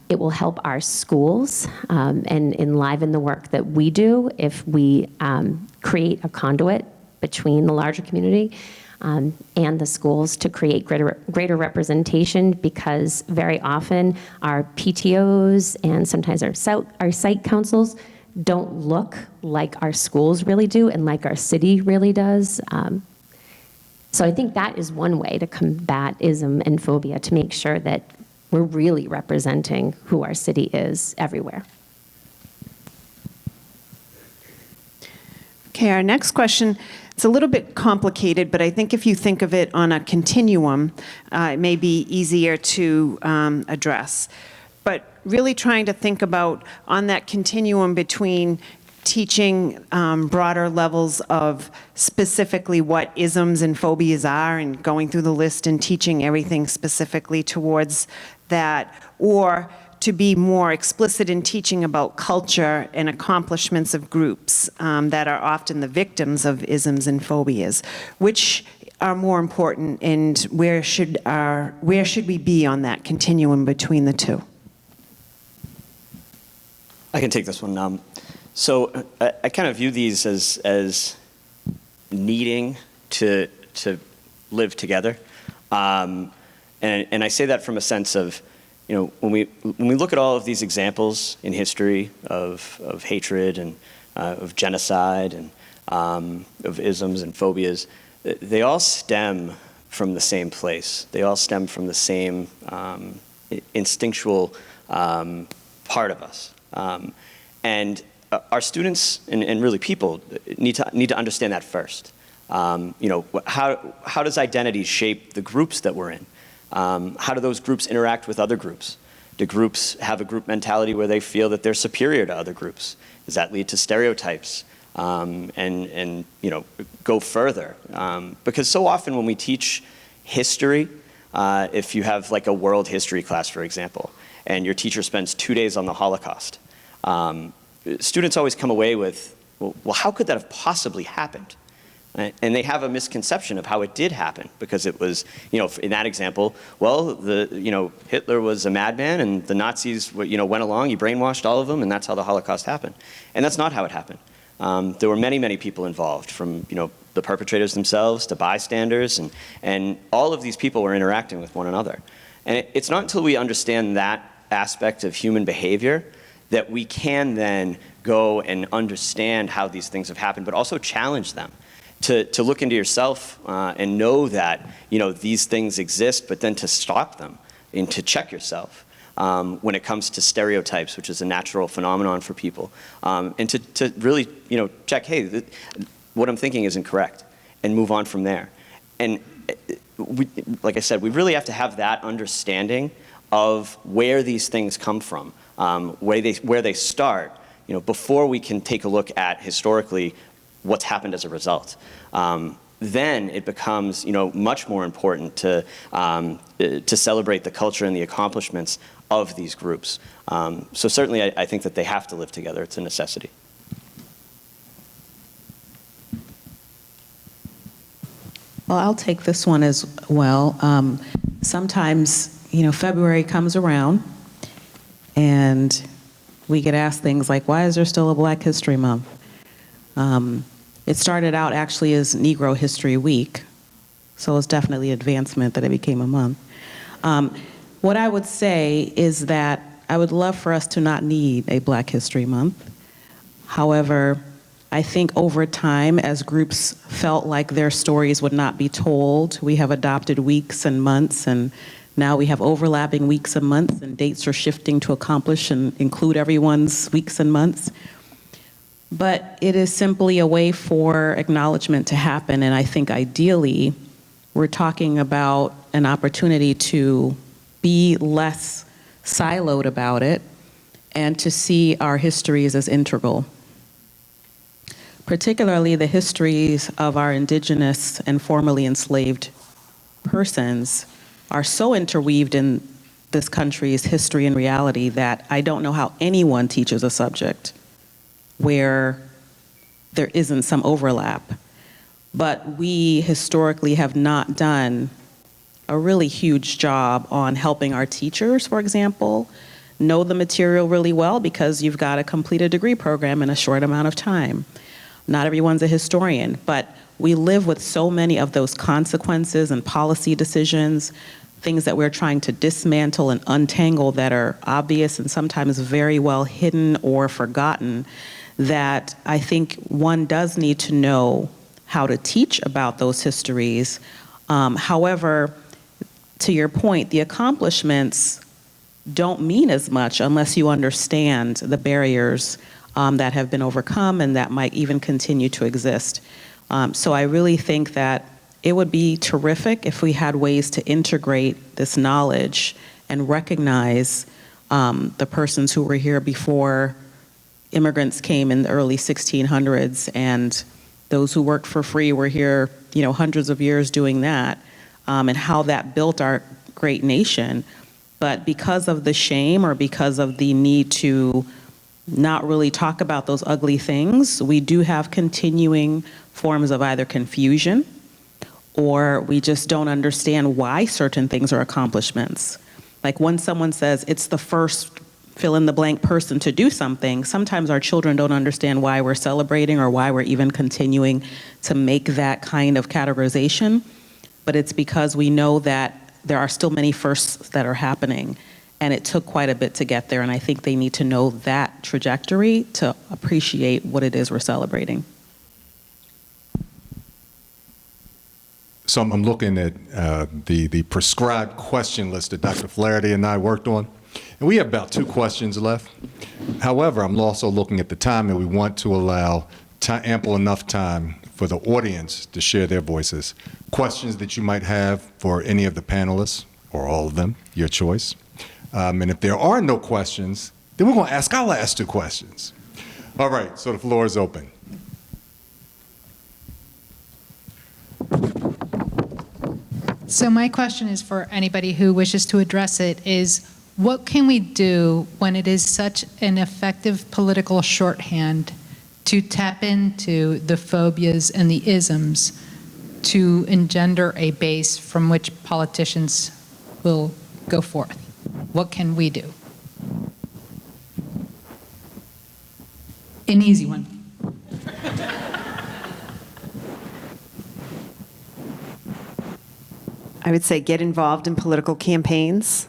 It will help our schools and enliven the work that we do if we create a conduit between the larger community and the schools to create greater representation, because very often our PTOs and sometimes our site councils don't look like our schools really do and like our city really does. So I think that is one way to combat ism and phobia, to make sure that we're really representing who our city is everywhere. Okay, our next question, it's a little bit complicated, but I think if you think of it on a continuum, it may be easier to address. But really trying to think about on that continuum between teaching broader levels of specifically what isms and phobias are, and going through the list and teaching everything specifically towards that, or to be more explicit in teaching about culture and accomplishments of groups that are often the victims of isms and phobias. Which are more important, and where should we be on that continuum between the two? I can take this one. So I kind of view these as needing to live together, and I say that from a sense of, when we look at all of these examples in history of hatred and of genocide and of isms and phobias, they all stem from the same place. They all stem from the same instinctual part of us, and our students and really people need to understand that first. How does identity shape the groups that we're in? How do those groups interact with other groups? Do groups have a group mentality where they feel that they're superior to other groups? Does that lead to stereotypes? And go further? Because so often when we teach history, if you have like a world history class, for example, and your teacher spends 2 days on the Holocaust, students always come away with, well, how could that have possibly happened? And they have a misconception of how it did happen, because it was, in that example, well, Hitler was a madman, and the Nazis, went along, he brainwashed all of them, and that's how the Holocaust happened. And that's not how it happened. There were many, many people involved, from, the perpetrators themselves to bystanders, and all of these people were interacting with one another. And it's not until we understand that aspect of human behavior that we can then go and understand how these things have happened, but also challenge them. To look into yourself and know that these things exist, but then to stop them and to check yourself when it comes to stereotypes, which is a natural phenomenon for people, and to really check, hey, what I'm thinking isn't correct, and move on from there. And like I said, we really have to have that understanding of where these things come from, where they start, before we can take a look at historically what's happened as a result. Then it becomes, much more important to celebrate the culture and the accomplishments of these groups. So certainly, I think that they have to live together. It's a necessity. Well, I'll take this one as well. Sometimes, February comes around, and we get asked things like, why is there still a Black History Month? It started out actually as Negro History Week, so it's definitely advancement that it became a month. What I would say is that I would love for us to not need a Black History Month. However, I think over time, as groups felt like their stories would not be told, we have adopted weeks and months, and now we have overlapping weeks and months, and dates are shifting to accomplish and include everyone's weeks and months. But it is simply a way for acknowledgement to happen, and I think ideally we're talking about an opportunity to be less siloed about it and to see our histories as integral. Particularly the histories of our indigenous and formerly enslaved persons are so interweaved in this country's history and reality that I don't know how anyone teaches a subject where there isn't some overlap. But we historically have not done a really huge job on helping our teachers, for example, know the material really well because you've got to complete a degree program in a short amount of time. Not everyone's a historian, but we live with so many of those consequences and policy decisions, things that we're trying to dismantle and untangle that are obvious and sometimes very well hidden or forgotten, that I think one does need to know how to teach about those histories. However, to your point, the accomplishments don't mean as much unless you understand the barriers that have been overcome and that might even continue to exist. So I really think that it would be terrific if we had ways to integrate this knowledge and recognize the persons who were here before immigrants came in the early 1600s, and those who worked for free were here, hundreds of years doing that, and how that built our great nation. But because of the shame or because of the need to not really talk about those ugly things, we do have continuing forms of either confusion or we just don't understand why certain things are accomplishments. Like when someone says it's the first fill in the blank person to do something, sometimes our children don't understand why we're celebrating or why we're even continuing to make that kind of categorization. But it's because we know that there are still many firsts that are happening, and it took quite a bit to get there, and I think they need to know that trajectory to appreciate what it is we're celebrating. So I'm looking at the prescribed question list that Dr. Flaherty and I worked on, and we have about 2 questions left. However, I'm also looking at the time, and we want to allow ample enough time for the audience to share their voices. Questions that you might have for any of the panelists, or all of them, your choice. And if there are no questions, then we're going to ask our last 2 questions. All right, so the floor is open. So my question is for anybody who wishes to address it is, what can we do when it is such an effective political shorthand to tap into the phobias and the isms to engender a base from which politicians will go forth? What can we do? An easy one. I would say get involved in political campaigns.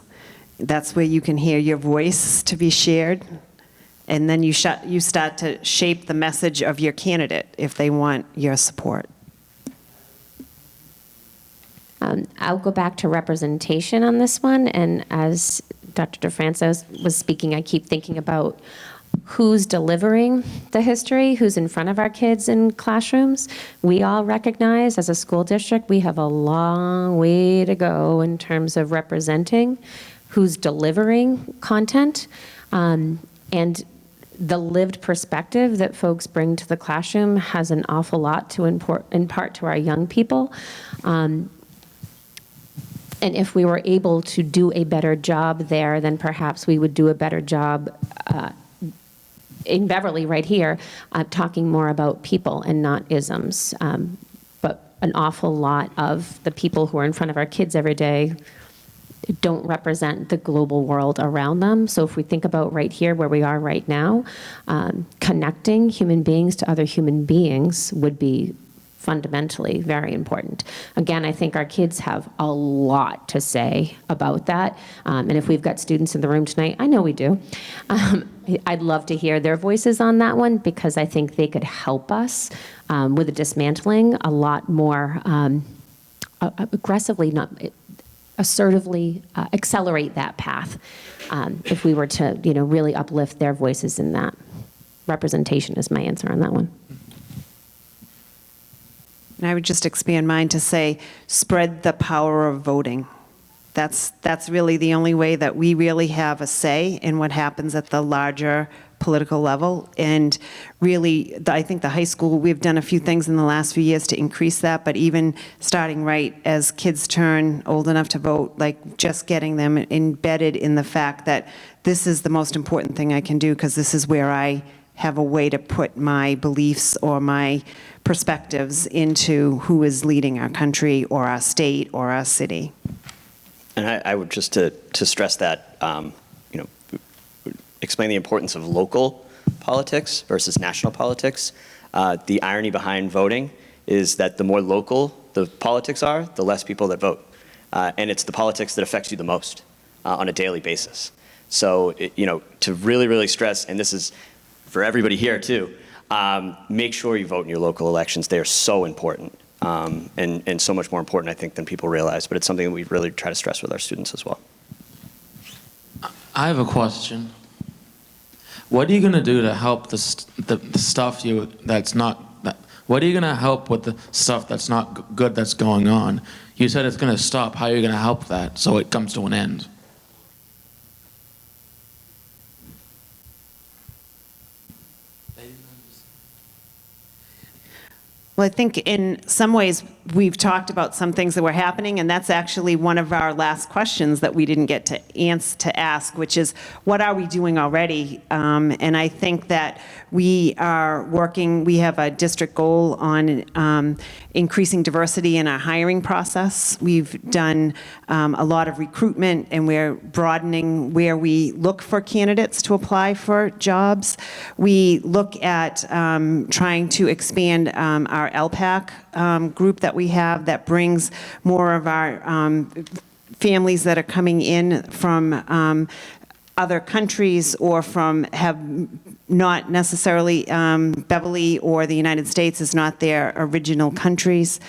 That's where you can hear your voice to be shared. And then you start to shape the message of your candidate if they want your support. I'll go back to representation on this one. And as Dr. DeFranco was speaking, I keep thinking about who's delivering the history, who's in front of our kids in classrooms. We all recognize as a school district, we have a long way to go in terms of representing who's delivering content. And the lived perspective that folks bring to the classroom has an awful lot to impart to our young people. And if we were able to do a better job there, then perhaps we would do a better job in Beverly right here, talking more about people and not isms. But an awful lot of the people who are in front of our kids every day don't represent the global world around them. So if we think about right here where we are right now, connecting human beings to other human beings would be fundamentally very important. Again, I think our kids have a lot to say about that. And if we've got students in the room tonight, I know we do, I'd love to hear their voices on that one, because I think they could help us with the dismantling a lot more aggressively, not assertively accelerate that path if we were to really uplift their voices in that. Representation is my answer on that one. And I would just expand mine to say, spread the power of voting. That's really the only way that we really have a say in what happens at the larger political level. And really, I think the high school, we've done a few things in the last few years to increase that, but even starting right as kids turn old enough to vote, like just getting them embedded in the fact that this is the most important thing I can do because this is where I have a way to put my beliefs or my perspectives into who is leading our country or our state or our city. And I would just to stress that, explain the importance of local politics versus national politics. The irony behind voting is that the more local the politics are, the less people that vote. And it's the politics that affects you the most on a daily basis. So, to really, really stress, and this is for everybody here too, make sure you vote in your local elections. They are so important. And so much more important, I think, than people realize. But it's something that we really try to stress with our students as well. I have a question. What are you going to do to help the stuff that's not? What are you going to help with the stuff that's not good that's going on? You said it's going to stop. How are you going to help that so it comes to an end? Well, I think in some ways we've talked about some things that were happening, and that's actually one of our last questions that we didn't get to ask, which is, what are we doing already? And I think that we are working, we have a district goal on increasing diversity in our hiring process. We've done a lot of recruitment, and we're broadening where we look for candidates to apply for jobs. We look at trying to expand our LPAC group that we have that brings more of our families that are coming in from other countries or have not necessarily Beverly or the United States is not their original countries.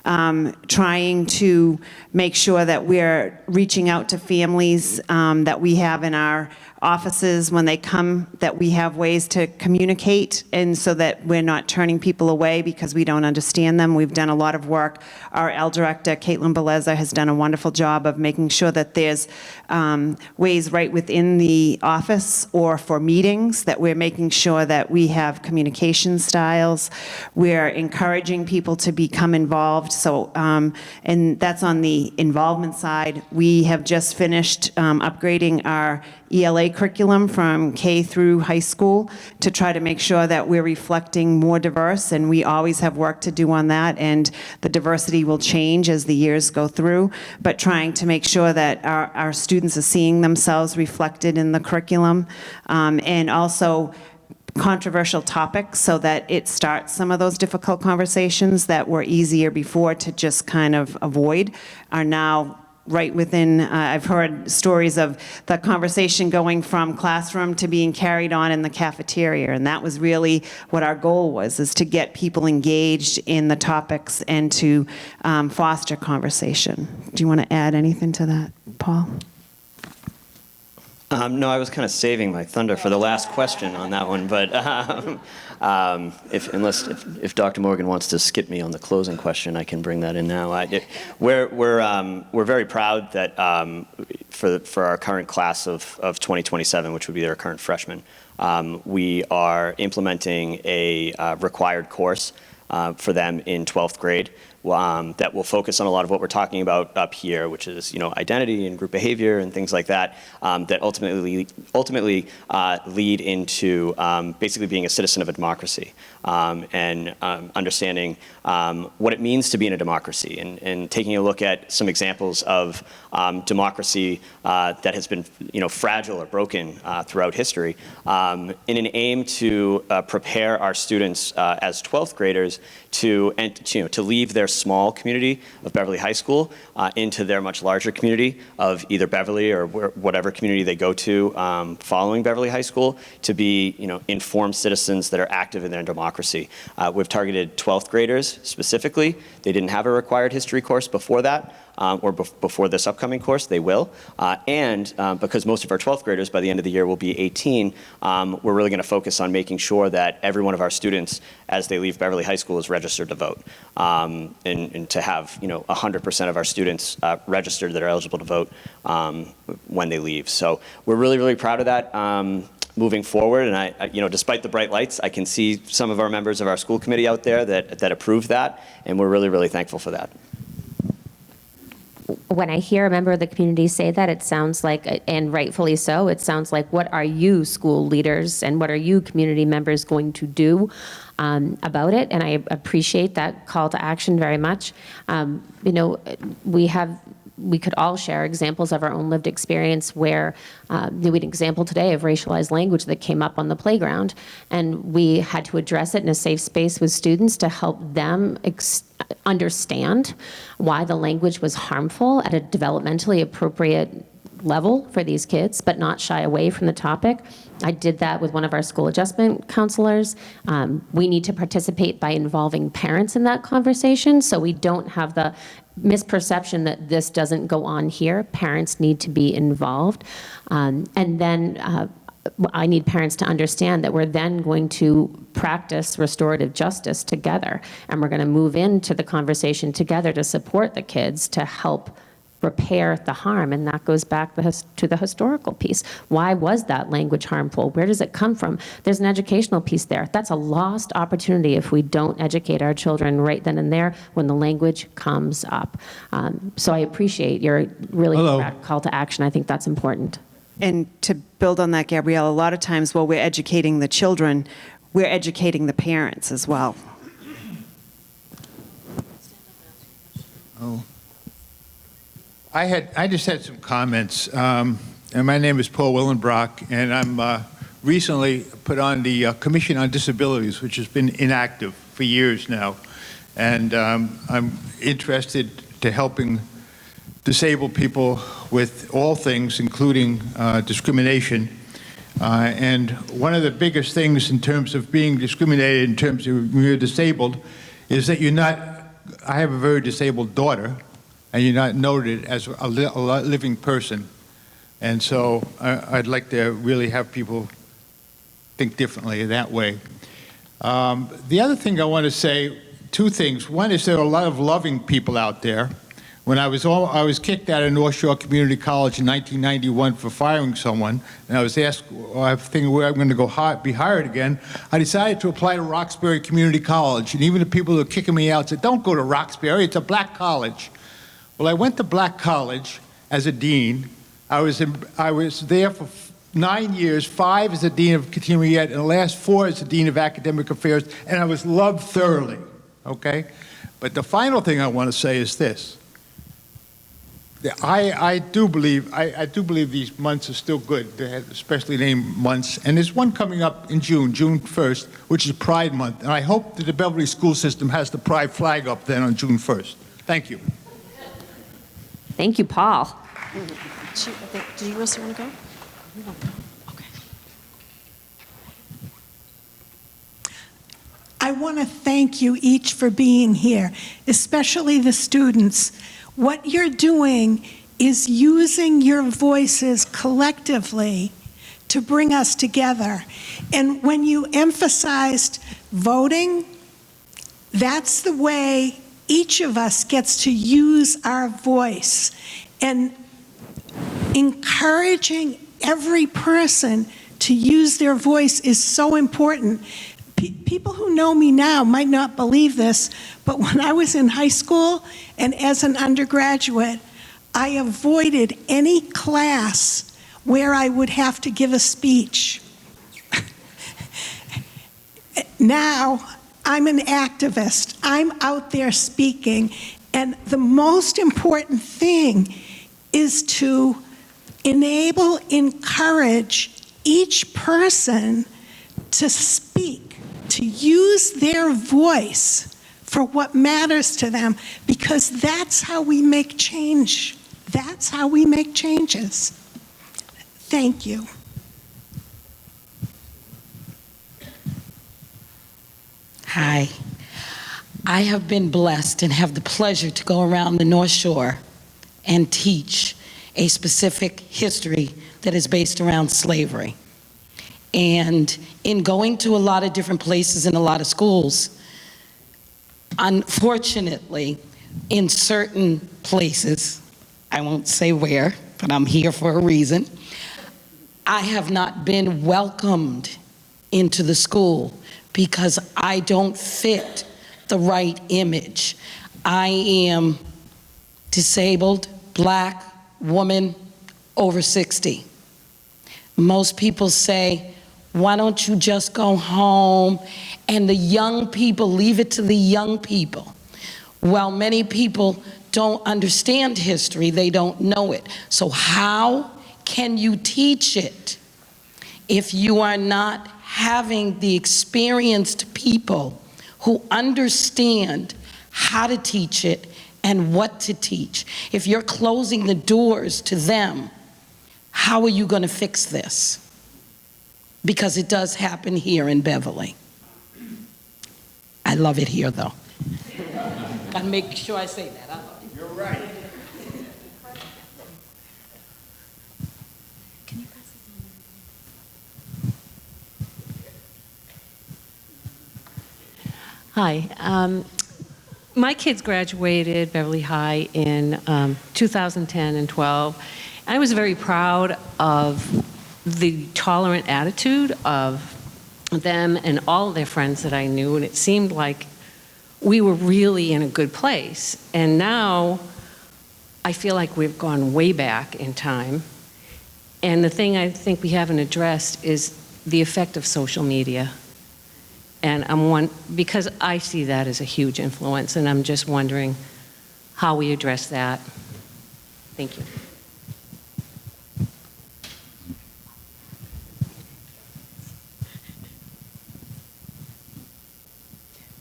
Trying to make sure that we're reaching out to families that we have in our offices when they come, that we have ways to communicate, and so that we're not turning people away because we don't understand them. We've done a lot of work. Our L director, Caitlin Beleza, has done a wonderful job of making sure that there's ways right within the office or for meetings that we're making sure that we have communication styles. We're encouraging people to become involved. So, and that's on the involvement side. We have just finished upgrading our ELA curriculum from K through high school to try to make sure that we're reflecting more diverse, and we always have work to do on that, and the diversity will change as the years go through, but trying to make sure that our students are seeing themselves reflected in the curriculum, and also controversial topics so that it starts some of those difficult conversations that were easier before to just kind of avoid are now right within. I've heard stories of the conversation going from classroom to being carried on in the cafeteria, and that was really what our goal was, is to get people engaged in the topics and to foster conversation. Do you want to add anything to that, Paul? No, I was kind of saving my thunder for the last question on that one, but if Dr. Morgan wants to skip me on the closing question, I can bring that in now. We're very proud that for our current class of 2027, which would be their current freshmen, we are implementing a required course for them in 12th grade. That will focus on a lot of what we're talking about up here, which is identity and group behavior and things like that, that ultimately lead into basically being a citizen of a democracy and understanding what it means to be in a democracy, and taking a look at some examples of democracy that has been fragile or broken throughout history, in an aim to prepare our students as 12th graders to leave their small community of Beverly High School into their much larger community of either Beverly or whatever community they go to following Beverly High School, to be informed citizens that are active in their democracy. We've targeted 12th graders specifically. They didn't have a required history course before that. or before this upcoming course, they will. And because most of our 12th graders by the end of the year will be 18, we're really going to focus on making sure that every one of our students, as they leave Beverly High School, is registered to vote. And to have 100% of our students registered that are eligible to vote when they leave. So we're really, really proud of that. Moving forward, and I, despite the bright lights, I can see some of our members of our school committee out there that approved that, and we're really, really thankful for that. When I hear a member of the community say that, it sounds like, and rightfully so, it sounds like, what are you school leaders and what are you community members going to do about it? And I appreciate that call to action very much. We could all share examples of our own lived experience where we had an example today of racialized language that came up on the playground, and we had to address it in a safe space with students to help them understand why the language was harmful at a developmentally appropriate level for these kids, but not shy away from the topic. I did that with one of our school adjustment counselors. We need to participate by involving parents in that conversation so we don't have the misperception that this doesn't go on here. Parents need to be involved. And then I need parents to understand that we're then going to practice restorative justice together. And we're going to move into the conversation together to support the kids to help repair the harm. And that goes back to the historical piece. Why was that language harmful? Where does it come from? There's an educational piece there. That's a lost opportunity if we don't educate our children right then and there when the language comes up. So I appreciate your really direct call to action. I think that's important. And to build on that, Gabrielle, a lot of times while we're educating the children, we're educating the parents as well. Oh. I just had some comments. And my name is Paul Willenbrock, and I'm recently put on the Commission on Disabilities, which has been inactive for years now. And I'm interested to helping disabled people with all things, including discrimination. And one of the biggest things in terms of being discriminated in terms of when you're disabled is that you're not, I have a very disabled daughter, and you're not noted as a living person. And so I'd like to really have people think differently that way. The other thing I want to say, two things. One is there are a lot of loving people out there. When I was kicked out of North Shore Community College in 1991 for firing someone, and I was asked, I think where I'm going to go be hired again, I decided to apply to Roxbury Community College. And even the people who were kicking me out said, don't go to Roxbury, it's a black college. Well, I went to Black College as a dean. I was there for 9 years, 5 as the dean of continuing ed, and the last 4 as the dean of academic affairs, and I was loved thoroughly, okay? But the final thing I want to say is this. I do believe these months are still good, especially named months, and there's one coming up in June 1st, which is Pride Month, and I hope that the Beverly school system has the Pride flag up then on June 1st. Thank you. Thank you, Paul. Do you also want to go? Okay. I want to thank you each for being here, especially the students. What you're doing is using your voices collectively to bring us together. And when you emphasized voting, that's the way each of us gets to use our voice, and encouraging every person to use their voice is so important. People who know me now might not believe this, but when I was in high school and as an undergraduate, I avoided any class where I would have to give a speech. Now, I'm an activist. I'm out there speaking. And the most important thing is to encourage each person to speak, to use their voice for what matters to them, because that's how we make change. That's how we make changes. Thank you. Hi. I have been blessed and have the pleasure to go around the North Shore and teach a specific history that is based around slavery. And in going to a lot of different places in a lot of schools, unfortunately, in certain places, I won't say where, but I'm here for a reason, I have not been welcomed into the school because I don't fit the right image. I am disabled, black, woman, over 60. Most people say, why don't you just go home? And the young people, leave it to the young people. Well, many people don't understand history, they don't know it. So how can you teach it if you are not having the experienced people who understand how to teach it and what to teach? If you're closing the doors to them, how are you going to fix this? Because it does happen here in Beverly. I love it here, though. Gotta make sure I say that. I love it. You're right. Hi. My kids graduated Beverly High in 2010 and 12. I was very proud of the tolerant attitude of them and all of their friends that I knew, and it seemed like we were really in a good place. And now I feel like we've gone way back in time. And the thing I think we haven't addressed is the effect of social media. And because I see that as a huge influence, and I'm just wondering how we address that. Thank you.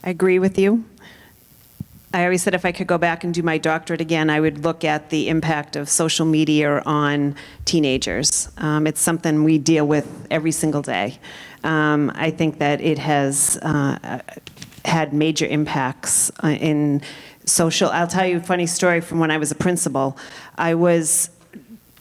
I agree with you. I always said if I could go back and do my doctorate again, I would look at the impact of social media on teenagers. It's something we deal with every single day. I think that it has had major impacts in social. I'll tell you a funny story from when I was a principal. I was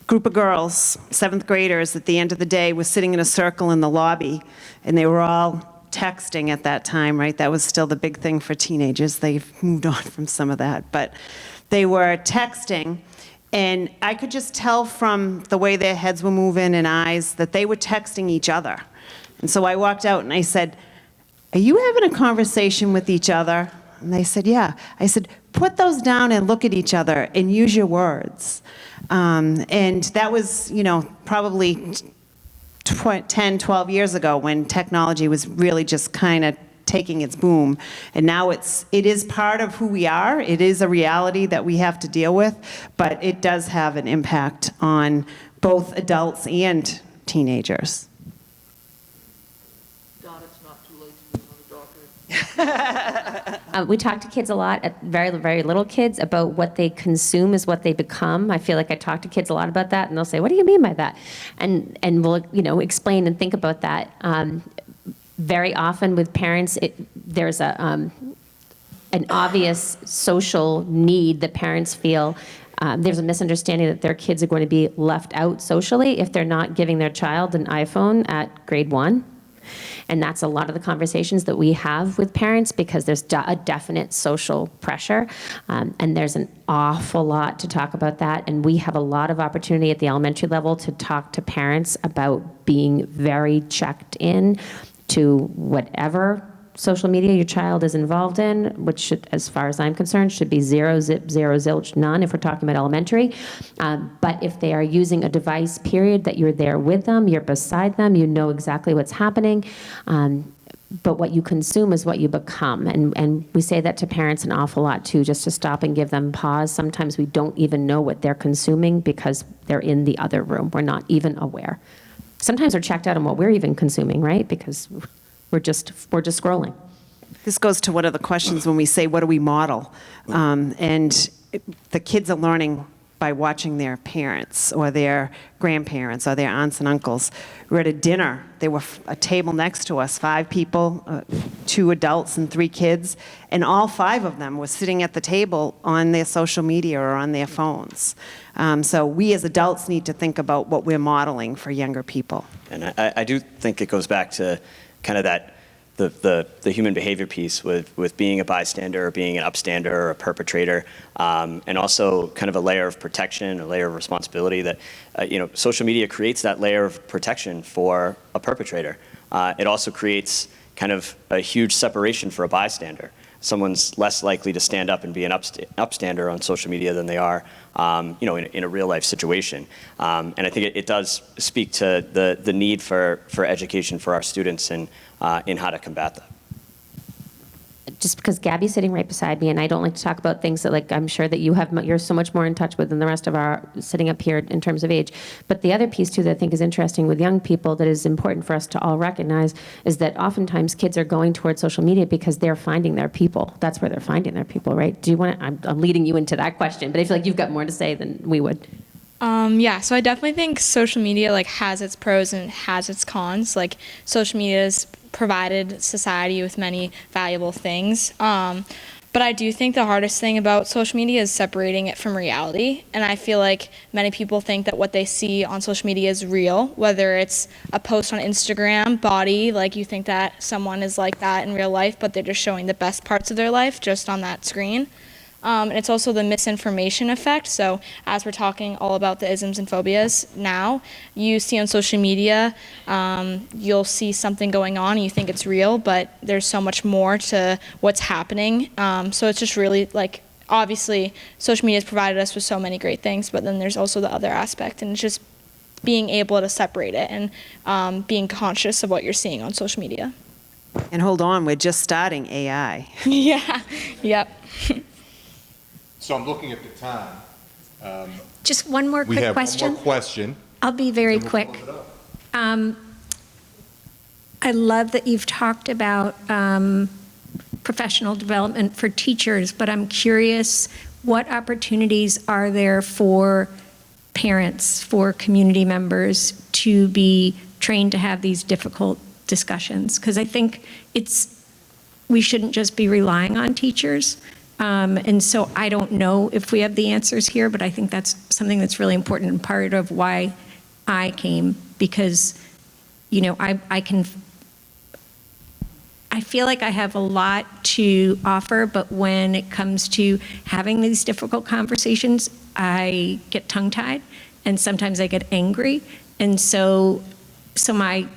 group of girls, 7th graders, at the end of the day was sitting in a circle in the lobby, and they were all texting at that time, right? That was still the big thing for teenagers. They've moved on from some of that, but they were texting, and I could just tell from the way their heads were moving and eyes that they were texting each other. And so I walked out and I said, "Are you having a conversation with each other?" And they said, "Yeah." I said, "Put those down and look at each other and use your words." And that was, probably 10, 12 years ago when technology was really just kind of taking its boom. And now it is part of who we are. It is a reality that we have to deal with, but it does have an impact on both adults and teenagers. We talk to kids a lot, at very, very little kids, about what they consume is what they become. I feel like I talk to kids a lot about that, and they'll say, "What do you mean by that?" And we'll explain and think about that. Very often with parents, there's an obvious social need that parents feel. There's a misunderstanding that their kids are going to be left out socially if they're not giving their child an iPhone at grade 1. And that's a lot of the conversations that we have with parents, because there's a definite social pressure. And there's an awful lot to talk about that. And we have a lot of opportunity at the elementary level to talk to parents about being very checked in to whatever social media your child is involved in, which should, as far as I'm concerned, should be zero, zip, zero, zilch, none if we're talking about elementary. But if they are using a device, period, that you're there with them, you're beside them, you know exactly what's happening. But what you consume is what you become. And we say that to parents an awful lot too, just to stop and give them pause. Sometimes we don't even know what they're consuming because they're in the other room. We're not even aware. Sometimes we're checked out on what we're even consuming, right? Because we're just scrolling. This goes to one of the questions when we say, what do we model? And the kids are learning by watching their parents or their grandparents or their aunts and uncles. We were at a dinner. There were a table next to us, 5 people, 2 adults and 3 kids, and all 5 of them were sitting at the table on their social media or on their phones. So we as adults need to think about what we're modeling for younger people. And I do think it goes back to kind of that the human behavior piece with being a bystander or being an upstander or a perpetrator, and also kind of a layer of protection, a layer of responsibility that, social media creates that layer of protection for a perpetrator. It also creates kind of a huge separation for a bystander. Someone's less likely to stand up and be an upstander on social media than they are, in a real life situation. And I think it does speak to the need for education for our students and in how to combat that. Just because Gabby's sitting right beside me, and I don't like to talk about things that, like, I'm sure that you're so much more in touch with than the rest of our sitting up here in terms of age. But the other piece too that I think is interesting with young people that is important for us to all recognize is that oftentimes kids are going towards social media because they're finding their people. That's where they're finding their people, right? Do you want to? I'm leading you into that question, but I feel like you've got more to say than we would. Yeah, so I definitely think social media has its pros and has its cons. Like, social media has provided society with many valuable things. But I do think the hardest thing about social media is separating it from reality. And I feel like many people think that what they see on social media is real, whether it's a post on Instagram, body, like you think that someone is like that in real life, but they're just showing the best parts of their life just on that screen. And it's also the misinformation effect. So as we're talking all about the isms and phobias now, you see on social media, you'll see something going on and you think it's real, but there's so much more to what's happening. So it's just really, obviously, social media has provided us with so many great things, but then there's also the other aspect, and it's just being able to separate it and being conscious of what you're seeing on social media. And hold on, we're just starting AI. Yeah, yep. So I'm looking at the time. Just one more quick question. We have one more question. I'll be very quick. I love that you've talked about professional development for teachers, but I'm curious, what opportunities are there for parents, for community members to be trained to have these difficult discussions? Because I think we shouldn't just be relying on teachers. And so I don't know if we have the answers here, but I think that's something that's really important and part of why I came, because, I feel like I have a lot to offer, but when it comes to having these difficult conversations, I get tongue-tied and sometimes I get angry. And so my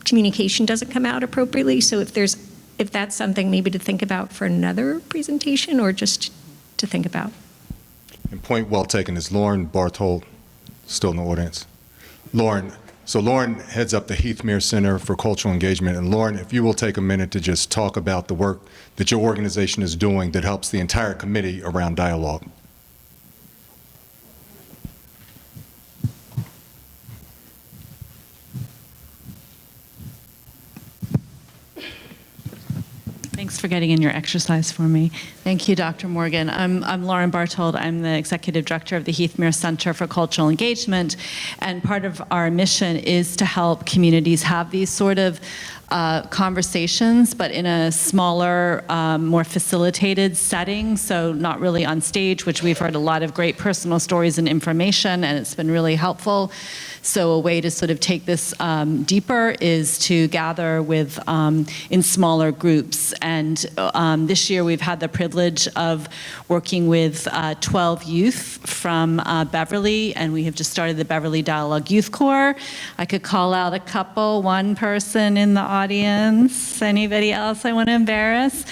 communication doesn't come out appropriately. So if that's something maybe to think about for another presentation or just to think about. And point well taken. Is Lauren Bartold still in the audience? Lauren heads up the Heathmere Center for Cultural Engagement. And Lauren, if you will take a minute to just talk about the work that your organization is doing that helps the entire committee around dialogue. Thanks for getting in your exercise for me. Thank you, Dr. Morgan. I'm Lauren Bartold. I'm the Executive Director of the Heathmere Center for Cultural Engagement, and part of our mission is to help communities have these sort of conversations, but in a smaller, more facilitated setting, so not really on stage, which we've heard a lot of great personal stories and information, and it's been really helpful. So a way to sort of take this deeper is to gather with in smaller groups. And this year we've had the privilege of working with 12 youth from Beverly, and we have just started the Beverly Dialogue Youth Corps. I could call out a couple, one person in the audience, anybody else I want to embarrass?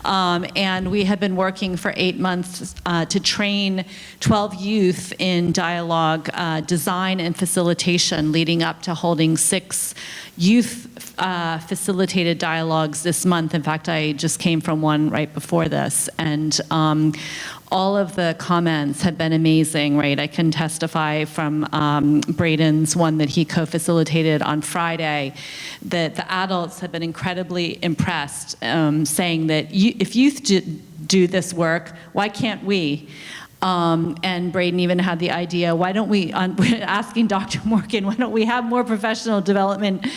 And we have been working for 8 months to train 12 youth in dialogue design and facilitation, leading up to holding 6 youth facilitated dialogues this month. In fact, I just came from one right before this, and all of the comments have been amazing, right? I can testify from Braden's one that he co-facilitated on Friday, that the adults have been incredibly impressed, saying that if youth do this work, why can't we? And Braden even had the idea, why don't we, asking Dr. Morgan, why don't we have more professional development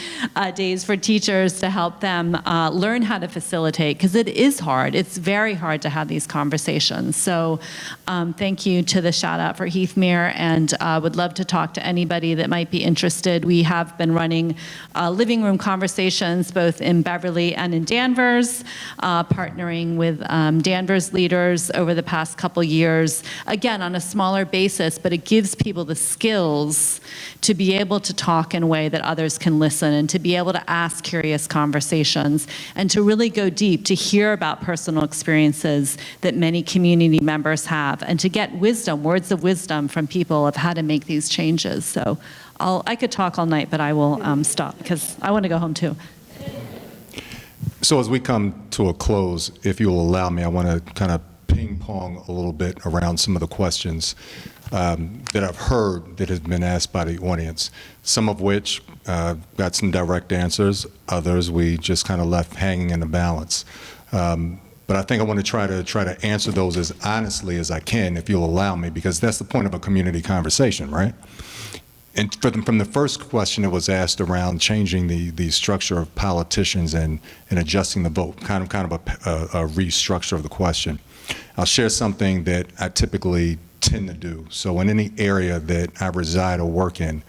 days for teachers to help them learn how to facilitate, because it is hard. It's very hard to have these conversations. So thank you to the shout out for Heathmere, and would love to talk to anybody that might be interested. We have been running living room conversations both in Beverly and in Danvers, partnering with Danvers leaders over the past couple years. Again, on a smaller basis, but it gives people the skills to be able to talk in a way that others can listen, and to be able to ask curious conversations, and to really go deep, to hear about personal experiences that many community members have, and to get wisdom, words of wisdom from people of how to make these changes. So I could talk all night, but I will stop because I want to go home too. So as we come to a close, if you'll allow me, I want to kind of ping pong a little bit around some of the questions that I've heard that have been asked by the audience, some of which got some direct answers, others we just kind of left hanging in the balance. But I think I want to try to answer those as honestly as I can, if you'll allow me, because that's the point of a community conversation, right? And from the first question that was asked around changing the structure of politicians and adjusting the vote, kind of a restructure of the question. I'll share something that I typically tend to do. So in any area that I reside or work in,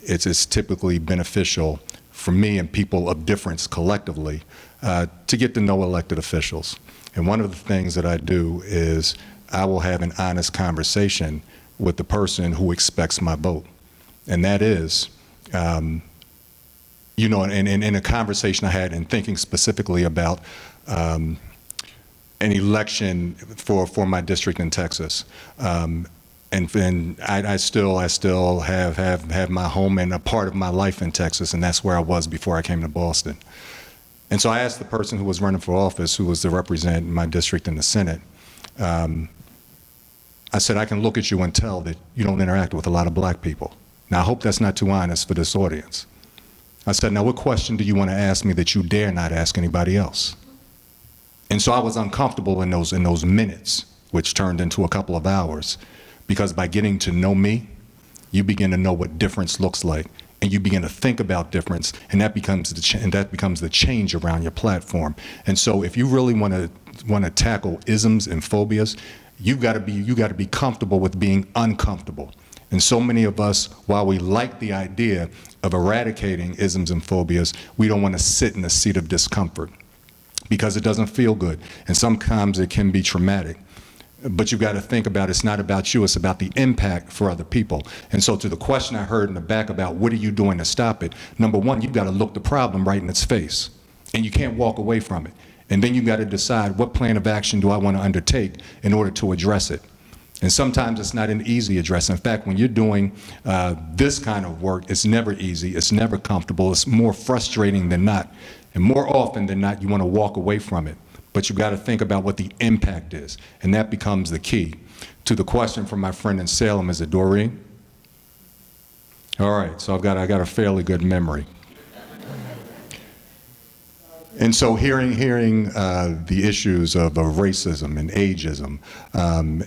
it's typically beneficial for me and people of difference collectively to get to know elected officials. And one of the things that I do is I will have an honest conversation with the person who expects my vote. And that is, you know, in a conversation I had in thinking specifically about an election for my district in Texas. And I still have my home and a part of my life in Texas, and that's where I was before I came to Boston. And so I asked the person who was running for office, who was to represent my district in the Senate, I said, I can look at you and tell that you don't interact with a lot of black people. Now, I hope that's not too honest for this audience. I said, now what question do you want to ask me that you dare not ask anybody else? And so I was uncomfortable in those minutes, which turned into a couple of hours, because by getting to know me, you begin to know what difference looks like, and you begin to think about difference, and that becomes the change around your platform. And so if you really want to tackle isms and phobias, you got to be comfortable with being uncomfortable. And so many of us, while we like the idea of eradicating isms and phobias, we don't want to sit in the seat of discomfort because it doesn't feel good. And sometimes it can be traumatic. But you've got to think about it's not about you, it's about the impact for other people. And so to the question I heard in the back about what are you doing to stop it, number one, you've got to look the problem right in its face. And you can't walk away from it. And then you've got to decide what plan of action do I want to undertake in order to address it. And sometimes it's not an easy address. In fact, when you're doing this kind of work, it's never easy, it's never comfortable, it's more frustrating than not. And more often than not, you want to walk away from it. But you've got to think about what the impact is. And that becomes the key. To the question from my friend in Salem, is it Doreen? All right, so I got a fairly good memory. And so hearing the issues of racism and ageism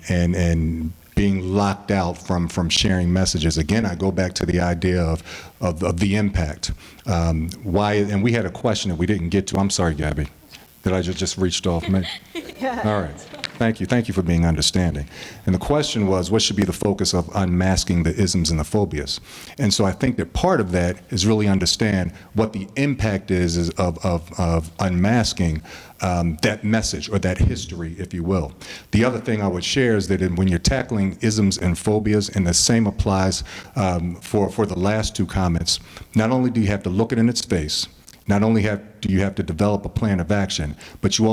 and being locked out from sharing messages, again, I go back to the idea of the impact. Why? And we had a question that we didn't get to. I'm sorry, Gabby, that I just reached off me. All right. Thank you for being understanding. And the question was, what should be the focus of unmasking the isms and the phobias? And so I think that part of that is really understand what the impact is of unmasking that message or that history, if you will. The other thing I would share is that when you're tackling isms and phobias, and the same applies for the last two comments, not only do you have to look it in its face, not only do you have to develop a plan of action, but you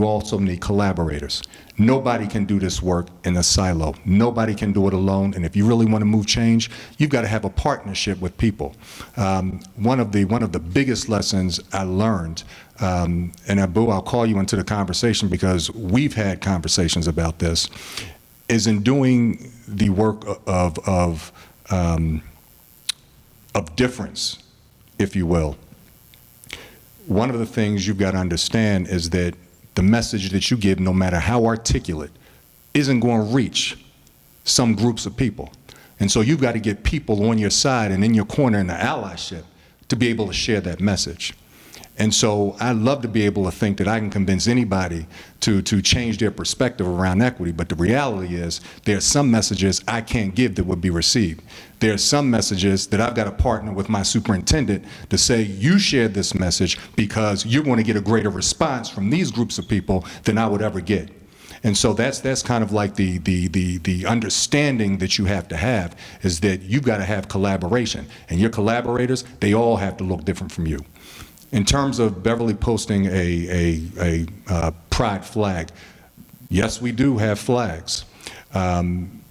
also need collaborators. Nobody can do this work in a silo. Nobody can do it alone. And if you really want to move change, you've got to have a partnership with people. One of the biggest lessons I learned, and Abu, I'll call you into the conversation because we've had conversations about this, is in doing the work of difference, if you will. One of the things you've got to understand is that the message that you give, no matter how articulate, isn't going to reach some groups of people. And so you've got to get people on your side and in your corner in the allyship to be able to share that message. And so I'd love to be able to think that I can convince anybody to change their perspective around equity, but the reality is there are some messages I can't give that would be received. There are some messages that I've got to partner with my superintendent to say, you share this message because you're going to get a greater response from these groups of people than I would ever get. And so that's kind of like the understanding that you have to have, is that you've got to have collaboration. And your collaborators, they all have to look different from you. In terms of Beverly posting a pride flag, yes, we do have flags that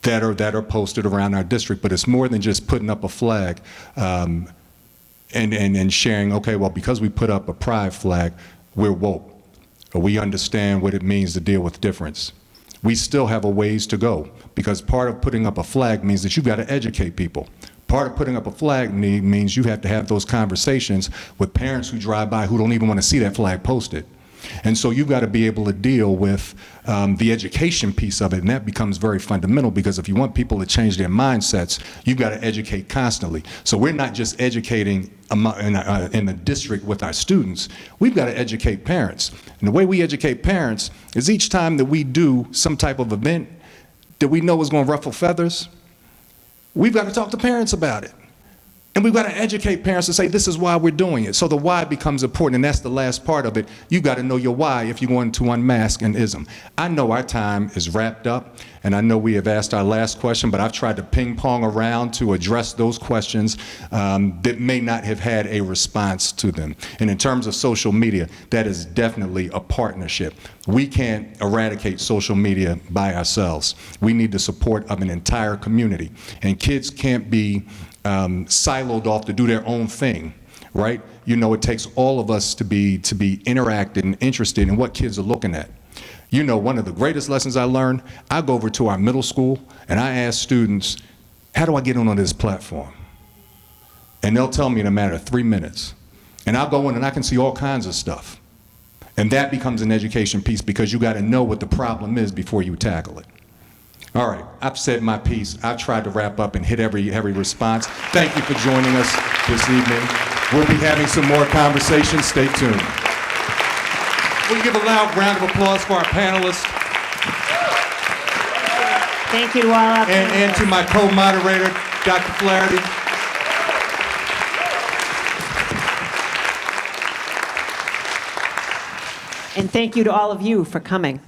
are posted around our district, but it's more than just putting up a flag and sharing, okay, well, because we put up a pride flag, we're woke. Or we understand what it means to deal with difference. We still have a ways to go, because part of putting up a flag means that you've got to educate people. Part of putting up a flag means you have to have those conversations with parents who drive by who don't even want to see that flag posted. And so you've got to be able to deal with the education piece of it, and that becomes very fundamental, because if you want people to change their mindsets, you've got to educate constantly. So we're not just educating in the district with our students, we've got to educate parents. And the way we educate parents is each time that we do some type of event that we know is going to ruffle feathers, we've got to talk to parents about it. And we've got to educate parents to say, this is why we're doing it. So the why becomes important, and that's the last part of it. You've got to know your why if you're going to unmask an ism. I know our time is wrapped up, and I know we have asked our last question, but I've tried to ping pong around to address those questions that may not have had a response to them. And in terms of social media, that is definitely a partnership. We can't eradicate social media by ourselves. We need the support of an entire community. And kids can't be siloed off to do their own thing, right? You know, it takes all of us to be interacted and interested in what kids are looking at. You know, one of the greatest lessons I learned, I go over to our middle school and I ask students, how do I get on this platform? And they'll tell me in a matter of 3 minutes. And I'll go in and I can see all kinds of stuff. And that becomes an education piece, because you got to know what the problem is before you tackle it. All right, I've said my piece. I've tried to wrap up and hit every response. Thank you for joining us this evening. We'll be having some more conversations. Stay tuned. Will you give a loud round of applause for our panelists? Thank you to all our panelists. And to my co-moderator, Dr. Flaherty. And thank you to all of you for coming.